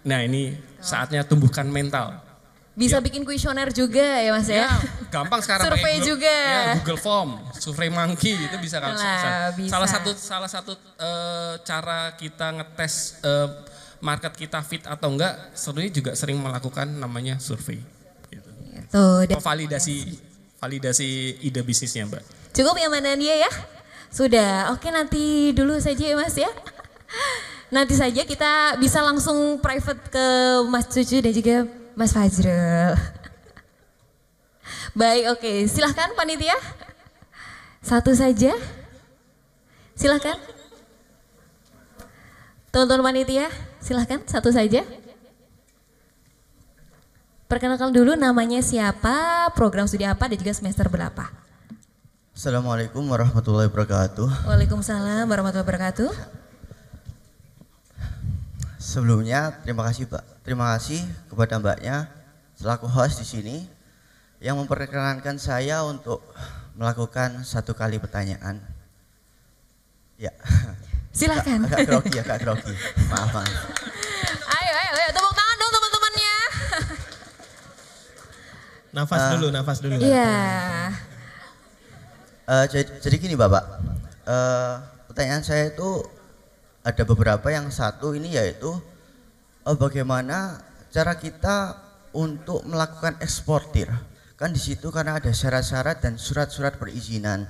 nah ini saatnya tumbuhkan mental. Bisa bikin kuesioner juga ya Mas ya? Gampang sekarang. Survei juga. Ya, Google Form, Survei Monkey itu bisa kan. Bisa. Salah satu cara kita ngetes market kita fit atau enggak, sebenarnya juga sering melakukan namanya survei. Gitu. Validasi ide bisnisnya Mbak. Cukup ya Mbak Nadia ya? Sudah, oke nanti dulu saja ya Mas ya. Nanti saja kita bisa langsung private ke Mas Cucu dan juga Mas Fajrul. Baik, oke. Silahkan panitia. Satu saja. Silahkan. Teman-teman panitia, silahkan satu saja. Perkenalkan dulu namanya siapa, program studi apa, dan juga semester berapa. Assalamualaikum warahmatullahi wabarakatuh. Waalaikumsalam warahmatullahi wabarakatuh. Sebelumnya terima kasih Pak. Terima kasih kepada Mbaknya selaku host di sini yang memperkenankan saya untuk melakukan 1 kali pertanyaan. Ya. Silakan. Agak grogi. Maaf. Ayo, tepuk tangan dong teman-temannya. Nafas dulu. Iya. Jadi gini Bapak, pertanyaan saya itu ada beberapa, yang satu ini yaitu bagaimana cara kita untuk melakukan eksportir. Kan di situ karena ada syarat-syarat dan surat-surat perizinan,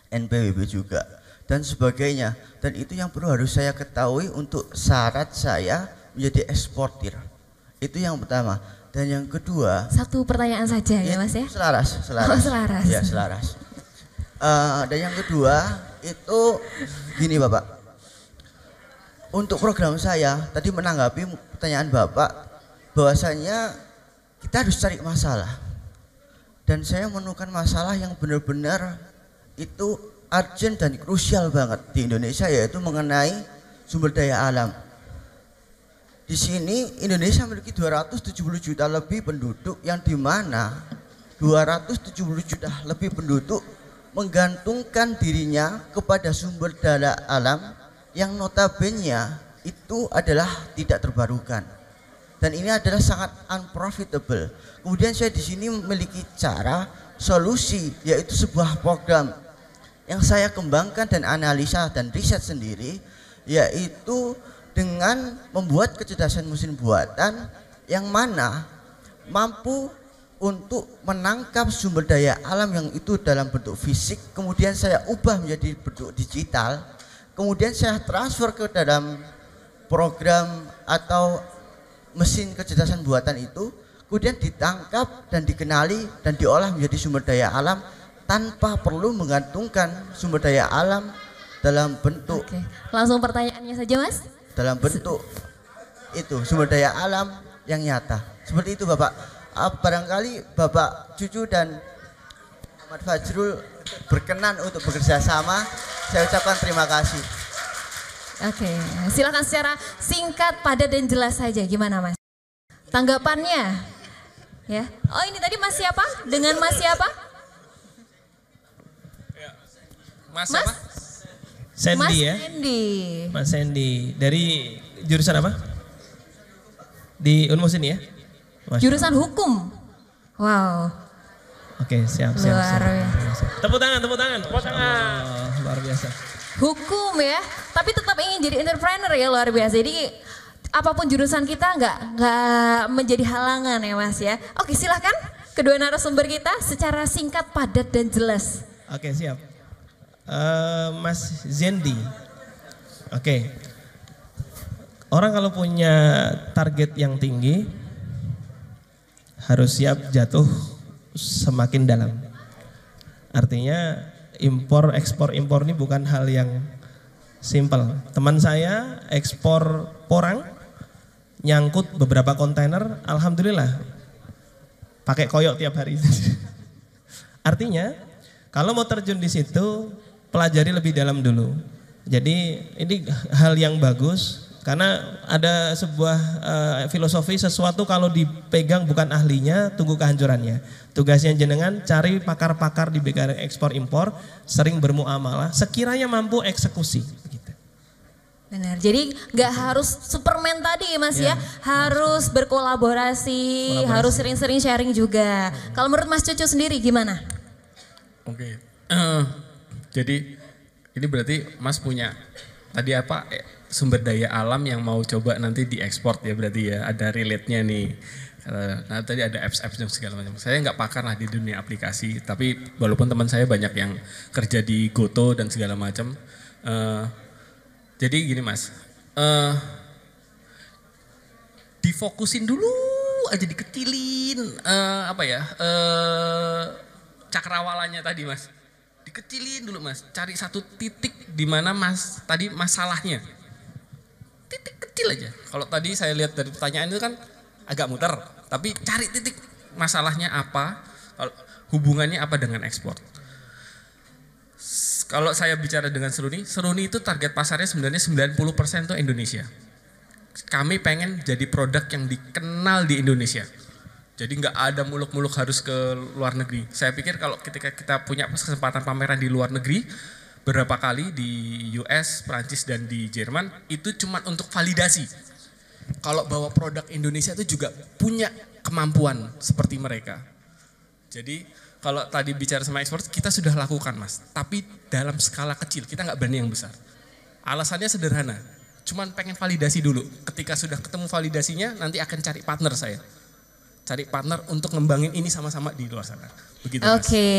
NPWP juga dan sebagainya. Dan itu yang perlu harus saya ketahui untuk syarat saya menjadi eksportir. Itu yang pertama. Dan yang kedua, satu pertanyaan saja ya Mas ya. Selaras. Oh, selaras. Ya, selaras. Dan yang kedua itu gini Bapak. Untuk program saya tadi menanggapi pertanyaan Bapak bahwasanya kita harus cari masalah. Dan saya menemukan masalah yang benar-benar itu urgent dan krusial banget di Indonesia, yaitu mengenai sumber daya alam. Di sini Indonesia memiliki 270 juta lebih penduduk, yang dimana 270 juta lebih penduduk menggantungkan dirinya kepada sumber daya alam yang notabene itu adalah tidak terbarukan, dan ini adalah sangat unprofitable. Kemudian saya di sini memiliki cara solusi, yaitu sebuah program yang saya kembangkan dan analisa dan riset sendiri, yaitu dengan membuat kecerdasan mesin buatan yang mana mampu untuk menangkap sumber daya alam yang itu dalam bentuk fisik, kemudian saya ubah menjadi bentuk digital, kemudian saya transfer ke dalam program atau mesin kecerdasan buatan itu, kemudian ditangkap dan dikenali dan diolah menjadi sumber daya alam tanpa perlu menggantungkan sumber daya alam dalam bentuk. Oke. Langsung pertanyaannya saja Mas. Dalam bentuk itu sumber daya alam yang nyata. Seperti itu Bapak. Barangkali Bapak Cucu dan Muhammad Fajrul berkenan untuk bekerja sama. Saya ucapkan terima kasih. Oke, silakan secara singkat, padat dan jelas saja. Gimana Mas? Tanggapannya? Ya. Oh ini tadi Mas siapa? Dengan Mas siapa? Mas siapa? Sandy Mas ya. Sandy. Mas Sandy. Dari jurusan apa? Di Unmus ini ya? Jurusan hukum. Wow. Oke, siap. Luar biasa. Tepuk tangan. Luar biasa. Hukum ya, tapi tetap ingin jadi entrepreneur ya, luar biasa. Jadi apapun jurusan kita nggak menjadi halangan ya Mas ya. Oke, silahkan kedua narasumber kita secara singkat, padat dan jelas. Oke, siap. Mas Zendi. Oke. Orang kalau punya target yang tinggi harus siap jatuh semakin dalam. Artinya ekspor impor ini bukan hal yang simpel. Teman saya ekspor porang, nyangkut beberapa kontainer, alhamdulillah pakai koyok tiap hari. Artinya kalau mau terjun di situ pelajari lebih dalam dulu. Jadi ini hal yang bagus Karena ada sebuah filosofi sesuatu kalau dipegang bukan ahlinya, tunggu kehancurannya. Tugasnya jenengan cari pakar-pakar di bidang ekspor impor, sering bermuamalah, sekiranya mampu eksekusi. Benar, jadi nggak harus Superman tadi Mas ya, harus berkolaborasi, harus sering-sering sharing juga. Kalau menurut Mas Cucu sendiri gimana? Oke, jadi ini berarti Mas punya tadi apa sumber daya alam yang mau coba nanti diekspor ya, berarti ya ada relate-nya nih. Nah tadi ada apps dan segala macam. Saya nggak pakar lah di dunia aplikasi, tapi walaupun teman saya banyak yang kerja di Goto dan segala macam. Jadi gini Mas, difokusin dulu aja, dikecilin cakrawalanya tadi Mas. Dikecilin dulu Mas, cari satu titik di mana Mas tadi masalahnya. Titik kecil aja. Kalau tadi saya lihat dari pertanyaan itu kan agak muter, tapi cari titik masalahnya apa, hubungannya apa dengan ekspor. Kalau saya bicara dengan Seruni itu target pasarnya sebenarnya 90% itu Indonesia. Kami pengen jadi produk yang dikenal di Indonesia. Jadi nggak ada muluk-muluk harus ke luar negeri. Saya pikir kalau ketika kita punya kesempatan pameran di luar negeri, beberapa kali di US, Prancis, dan di Jerman, itu cuma untuk validasi. Kalau bawa produk Indonesia itu juga punya kemampuan seperti mereka. Jadi kalau tadi bicara sama ekspor, kita sudah lakukan Mas. Tapi dalam skala kecil, kita nggak berani yang besar. Alasannya sederhana, cuman pengen validasi dulu. Ketika sudah ketemu validasinya, nanti akan cari partner saya. Cari partner untuk ngembangin ini sama-sama di luar sana. Begitu Mas. Oke,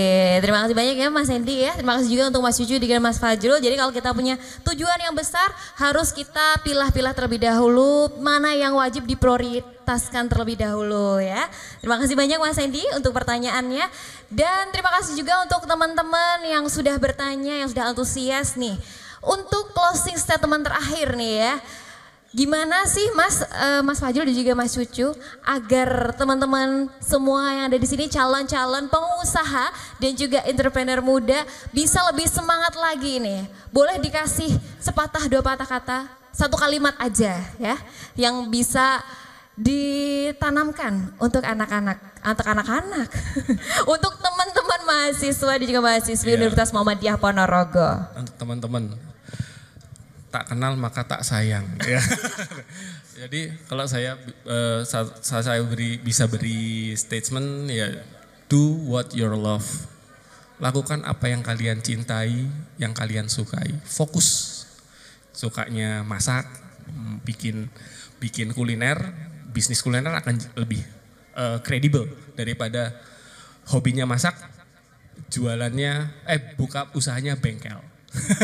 terima kasih banyak ya Mas Hendy ya. Terima kasih juga untuk Mas Cucu dan Mas Fajrul. Jadi kalau kita punya tujuan yang besar, harus kita pilah-pilah terlebih dahulu mana yang wajib diprioritaskan terlebih dahulu ya. Terima kasih banyak Mas Hendy untuk pertanyaannya. Dan terima kasih juga untuk teman-teman yang sudah bertanya, yang sudah antusias nih. Untuk closing statement terakhir nih ya. Gimana sih Mas Fajrul dan juga Mas Cucu agar teman-teman semua yang ada di sini calon-calon pengusaha dan juga entrepreneur muda bisa lebih semangat lagi nih. Boleh dikasih sepatah dua patah kata, satu kalimat aja ya yang bisa ditanamkan untuk anak-anak, untuk teman-teman mahasiswa dan juga mahasiswi Universitas Muhammadiyah Ponorogo. Untuk teman-teman, tak kenal maka tak sayang. Ya. Jadi kalau saya bisa beri statement ya, do what you love. Lakukan apa yang kalian cintai, yang kalian sukai. Fokus. Sukanya masak, bikin kuliner, bisnis kuliner akan lebih kredibel daripada hobinya masak, jualannya buka usahanya bengkel.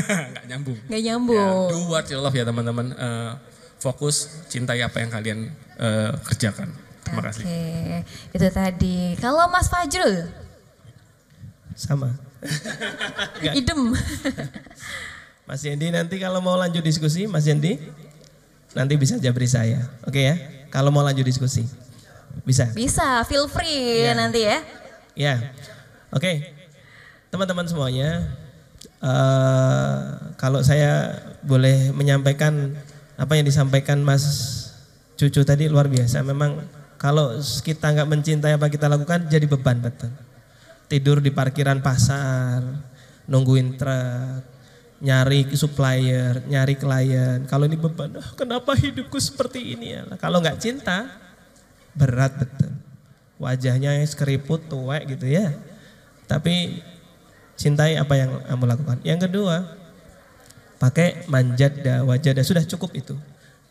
Nggak nyambung. Nggak nyambung. Ya, do what you love ya teman-teman. Fokus, cintai apa yang kalian kerjakan. Terima kasih. Oke, itu tadi. Kalau Mas Fajrul? Sama. Idem. Mas Yendi nanti kalau mau lanjut diskusi, Mas Yendi nanti bisa jabri saya. Oke ya? Kalau mau lanjut diskusi. Bisa? Bisa, feel free nanti ya. Ya. Oke. Teman-teman semuanya, kalau saya boleh menyampaikan apa yang disampaikan Mas Cucu tadi luar biasa. Memang kalau kita nggak mencintai apa kita lakukan jadi beban betul. Tidur di parkiran pasar, nungguin truk, nyari supplier, nyari klien. Kalau ini beban, kenapa hidupku seperti ini ya? Kalau nggak cinta, berat betul. Wajahnya keriput, tuwek gitu ya. Tapi cintai apa yang kamu lakukan. Yang kedua, pakai manjada, wajada, sudah cukup itu.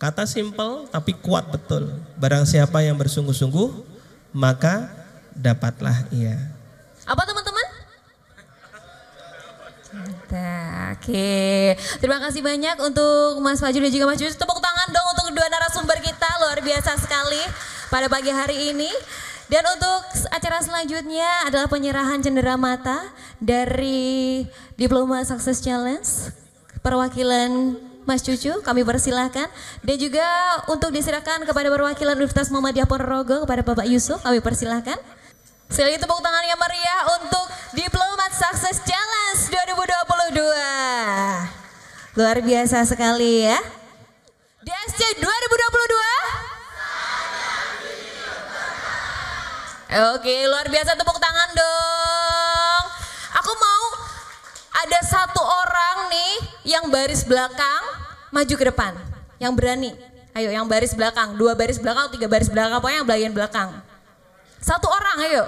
Kata simple tapi kuat betul. Barang siapa yang bersungguh-sungguh, maka dapatlah ia. Apa teman-teman? Oke, terima kasih banyak untuk Mas Fajrul dan juga Mas Cucu. Tepuk tangan dong untuk kedua narasumber kita, luar biasa sekali pada pagi hari ini. Dan untuk acara selanjutnya adalah penyerahan cenderamata dari Diploma Success Challenge. Perwakilan Mas Cucu kami persilahkan. Dan juga untuk diserahkan kepada perwakilan Universitas Muhammadiyah Ponorogo kepada Bapak Yusuf kami persilahkan. Sekali lagi tepuk tangan yang meriah untuk Diplomat Success Challenge 2022. Luar biasa sekali ya. DSC 2022? Oke, luar biasa, tepuk tangan dong. Aku mau ada satu orang nih yang baris belakang maju ke depan. Yang berani. Ayo yang baris belakang, 2 baris belakang, 3 baris belakang, pokoknya yang bagian belakang. Satu orang, ayo.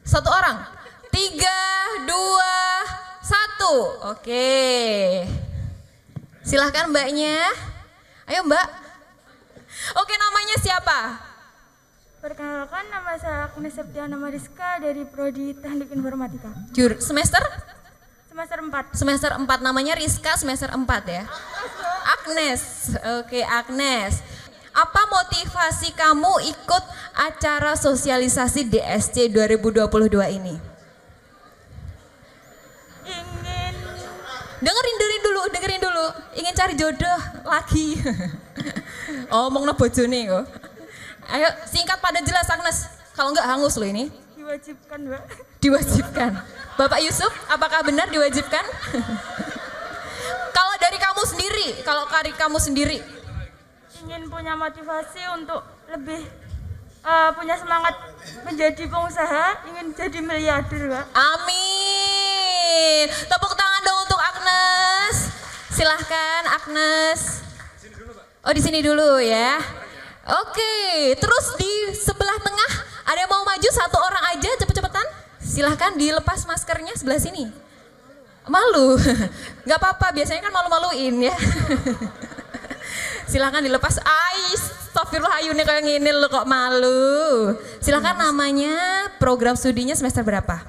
Satu orang. 3, 2, 1. Oke. Silahkan mbaknya. Ayo mbak. Oke, namanya siapa? Perkenalkan, nama saya Agnes Septiana Mariska dari Prodi Teknik Informatika. Semester? Semester 4. Semester 4, namanya Rizka, semester 4 ya? Agnes. Oke, Agnes. Apa motivasi kamu ikut acara sosialisasi DSC 2022 ini? Dengerin dulu. Ingin cari jodoh lagi. Omong bojone kok. Ayo singkat pada jelas Agnes. Kalau enggak hangus loh ini. Diwajibkan, Mbak. Diwajibkan. Bapak Yusuf, apakah benar diwajibkan? Kalau dari kamu sendiri, ingin punya motivasi untuk lebih punya semangat menjadi pengusaha, ingin jadi miliarder, Mbak. Amin. Tepuk tangan dong untuk Agnes. Silahkan Agnes. Oh, di sini dulu ya. Oke, terus di sebelah tengah ada yang mau maju, satu orang aja, cepet-cepetan. Silahkan dilepas maskernya sebelah sini. Malu? Gak apa-apa, biasanya kan malu-maluin ya. Silahkan dilepas. Astagfirullah, ayune kayak gini lo kok malu. Silahkan, namanya, program studinya semester berapa?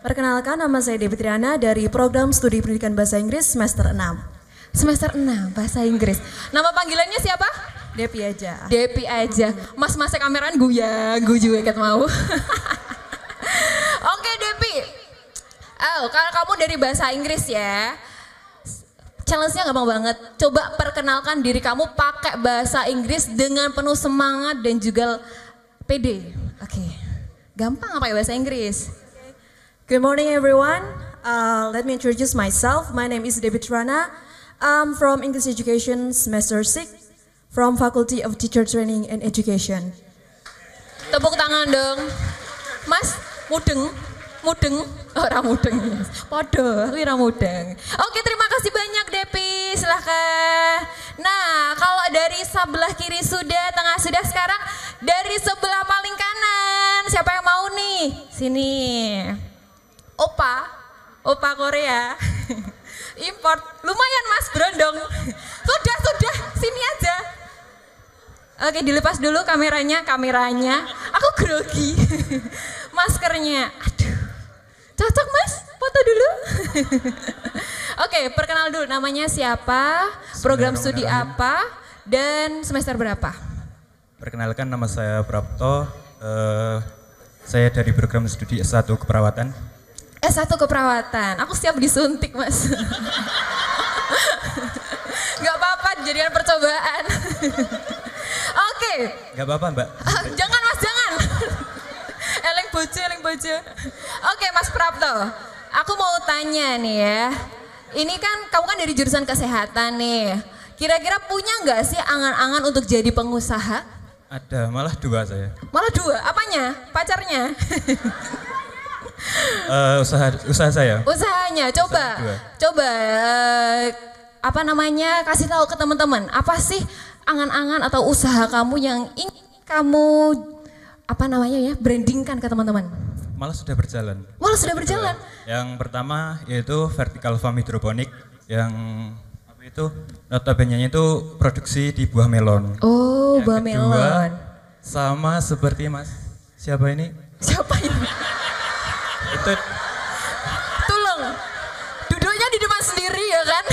Perkenalkan, nama saya Devi Triana dari program studi pendidikan bahasa Inggris semester 6. Semester 6, bahasa Inggris. Nama panggilannya siapa? Depi aja. Depi aja. Mas-masnya kameran gue juga ket mau. Oke Depi. Kalau kamu dari bahasa Inggris ya. Challenge-nya gampang banget. Coba perkenalkan diri kamu pakai bahasa Inggris dengan penuh semangat dan juga pede. Oke. Gampang pakai bahasa Inggris. Good morning everyone. Let me introduce myself. My name is Devi Triana. I'm from English Education semester 6. From Faculty of Teacher Training and Education. Tepuk tangan dong. Mas, mudeng. Orang mudeng. Podo, wira mudeng. Oke, terima kasih banyak Depi. Silahkan. Nah, kalau dari sebelah kiri sudah, tengah sudah, sekarang dari sebelah paling kanan. Siapa yang mau nih? Sini. Opa Korea. Import. Lumayan Mas, berondong. Sudah, sini aja. Oke, dilepas dulu kameranya. Aku grogi. Maskernya. Aduh. Cocok Mas, foto dulu. Oke, perkenal dulu namanya siapa, program studi apa, dan semester berapa? Perkenalkan, nama saya Prapto. Saya dari program studi S1 Keperawatan. S1 Keperawatan. Aku siap disuntik Mas. Gak apa-apa, jadian percobaan. Oke. Gak apa-apa Mbak. Jangan Mas, jangan. Eleng bojo. Oke Mas Prapto, aku mau tanya nih ya. Ini kan kamu kan dari jurusan kesehatan nih. Kira-kira punya nggak sih angan-angan untuk jadi pengusaha? Ada, malah 2 saya. Malah 2, apanya? Pacarnya? Usaha saya. Usahanya, coba kasih tahu ke teman-teman. Apa sih angan-angan atau usaha kamu yang ingin kamu brandingkan ke teman-teman? Malah sudah berjalan. Yang pertama yaitu vertical farm hidroponik yang notabene itu produksi di buah melon. Oh, buah melon. Sama seperti Mas. Siapa ini? Itu tolong. Duduknya di depan sendiri ya kan?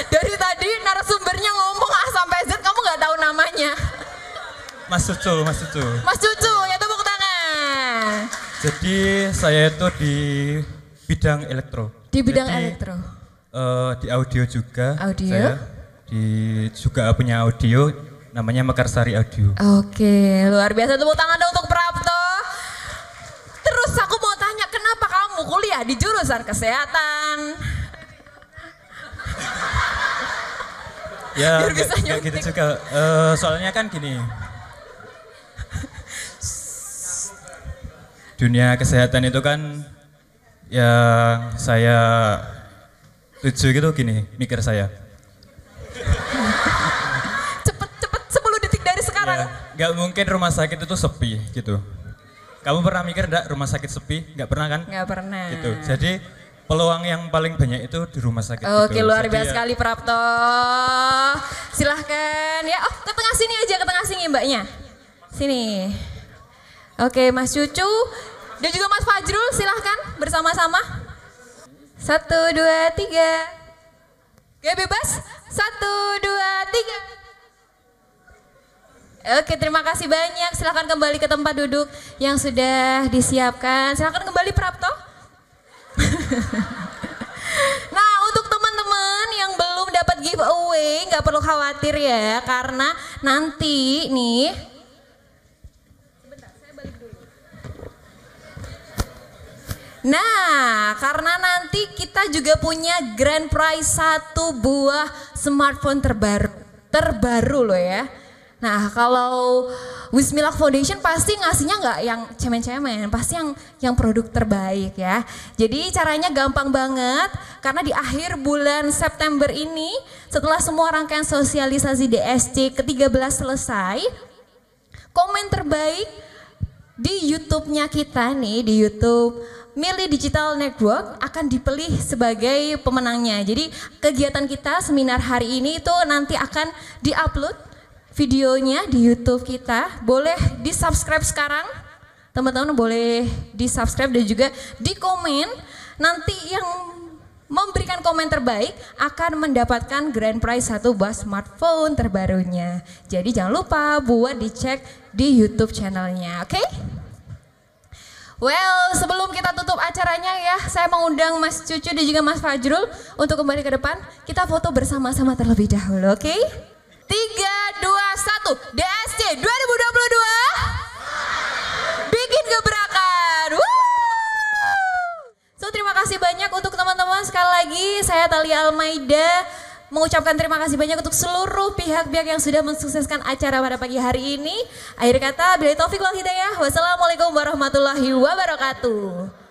Dari tadi narasumbernya ngomong A sampai Z, kamu nggak tahu namanya. Mas Cucu. Mas Cucu, ya tepuk tangan. Jadi saya itu di bidang elektro. Di bidang elektro. Di audio juga. Audio. Saya juga punya audio, namanya Mekarsari Audio. Oke, luar biasa, tepuk tangan dong untuk Prapto. Terus aku mau tanya, kenapa kamu kuliah di jurusan kesehatan? Ya, biar bisa nggak gitu juga. Soalnya kan gini, dunia kesehatan itu kan yang saya tuju gitu gini, mikir saya. Cepet 10 detik dari sekarang. Ya, nggak mungkin rumah sakit itu sepi gitu. Kamu pernah mikir enggak rumah sakit sepi? Nggak pernah kan? Nggak pernah. Gitu. Jadi peluang yang paling banyak itu di rumah sakit. Oke, gitu. luar Jadi biasa sekali Prapto. Silahkan ya. Oh, ke tengah sini aja, ke tengah sini mbaknya. Sini. Oke, Mas Cucu dan juga Mas Fajrul silahkan bersama-sama. 1, 2, 3. Gak bebas? 1, 2, 3. Oke, terima kasih banyak. Silahkan kembali ke tempat duduk yang sudah disiapkan. Silahkan kembali Prapto. Nah, untuk teman-teman yang belum dapat giveaway, nggak perlu khawatir ya, karena nanti nih, nah, karena nanti kita juga punya grand prize 1 buah smartphone terbaru loh ya. Nah, kalau Wismillah Foundation pasti ngasihnya nggak yang cemen-cemen, pasti yang produk terbaik ya. Jadi caranya gampang banget, karena di akhir bulan September ini, setelah semua rangkaian sosialisasi DSC ke-13 selesai, komen terbaik di YouTube-nya kita nih, di YouTube Mili Digital Network akan dipilih sebagai pemenangnya. Jadi kegiatan kita seminar hari ini itu nanti akan diupload videonya di YouTube kita. Boleh di subscribe sekarang, teman-teman boleh di subscribe dan juga di komen. Nanti yang memberikan komen terbaik akan mendapatkan grand prize 1 buah smartphone terbarunya. Jadi jangan lupa buat dicek di YouTube channelnya, oke? Well, sebelum kita tutup acaranya ya, saya mengundang Mas Cucu dan juga Mas Fajrul untuk kembali ke depan. Kita foto bersama-sama terlebih dahulu, oke? 3, 2, 1, DSC 2022 bikin gebrakan. So, terima kasih banyak untuk teman-teman. Sekali lagi saya Thalia Almaida mengucapkan terima kasih banyak untuk seluruh pihak-pihak yang sudah mensukseskan acara pada pagi hari ini. Akhir kata, billahi taufik wal hidayah. Wassalamualaikum warahmatullahi wabarakatuh.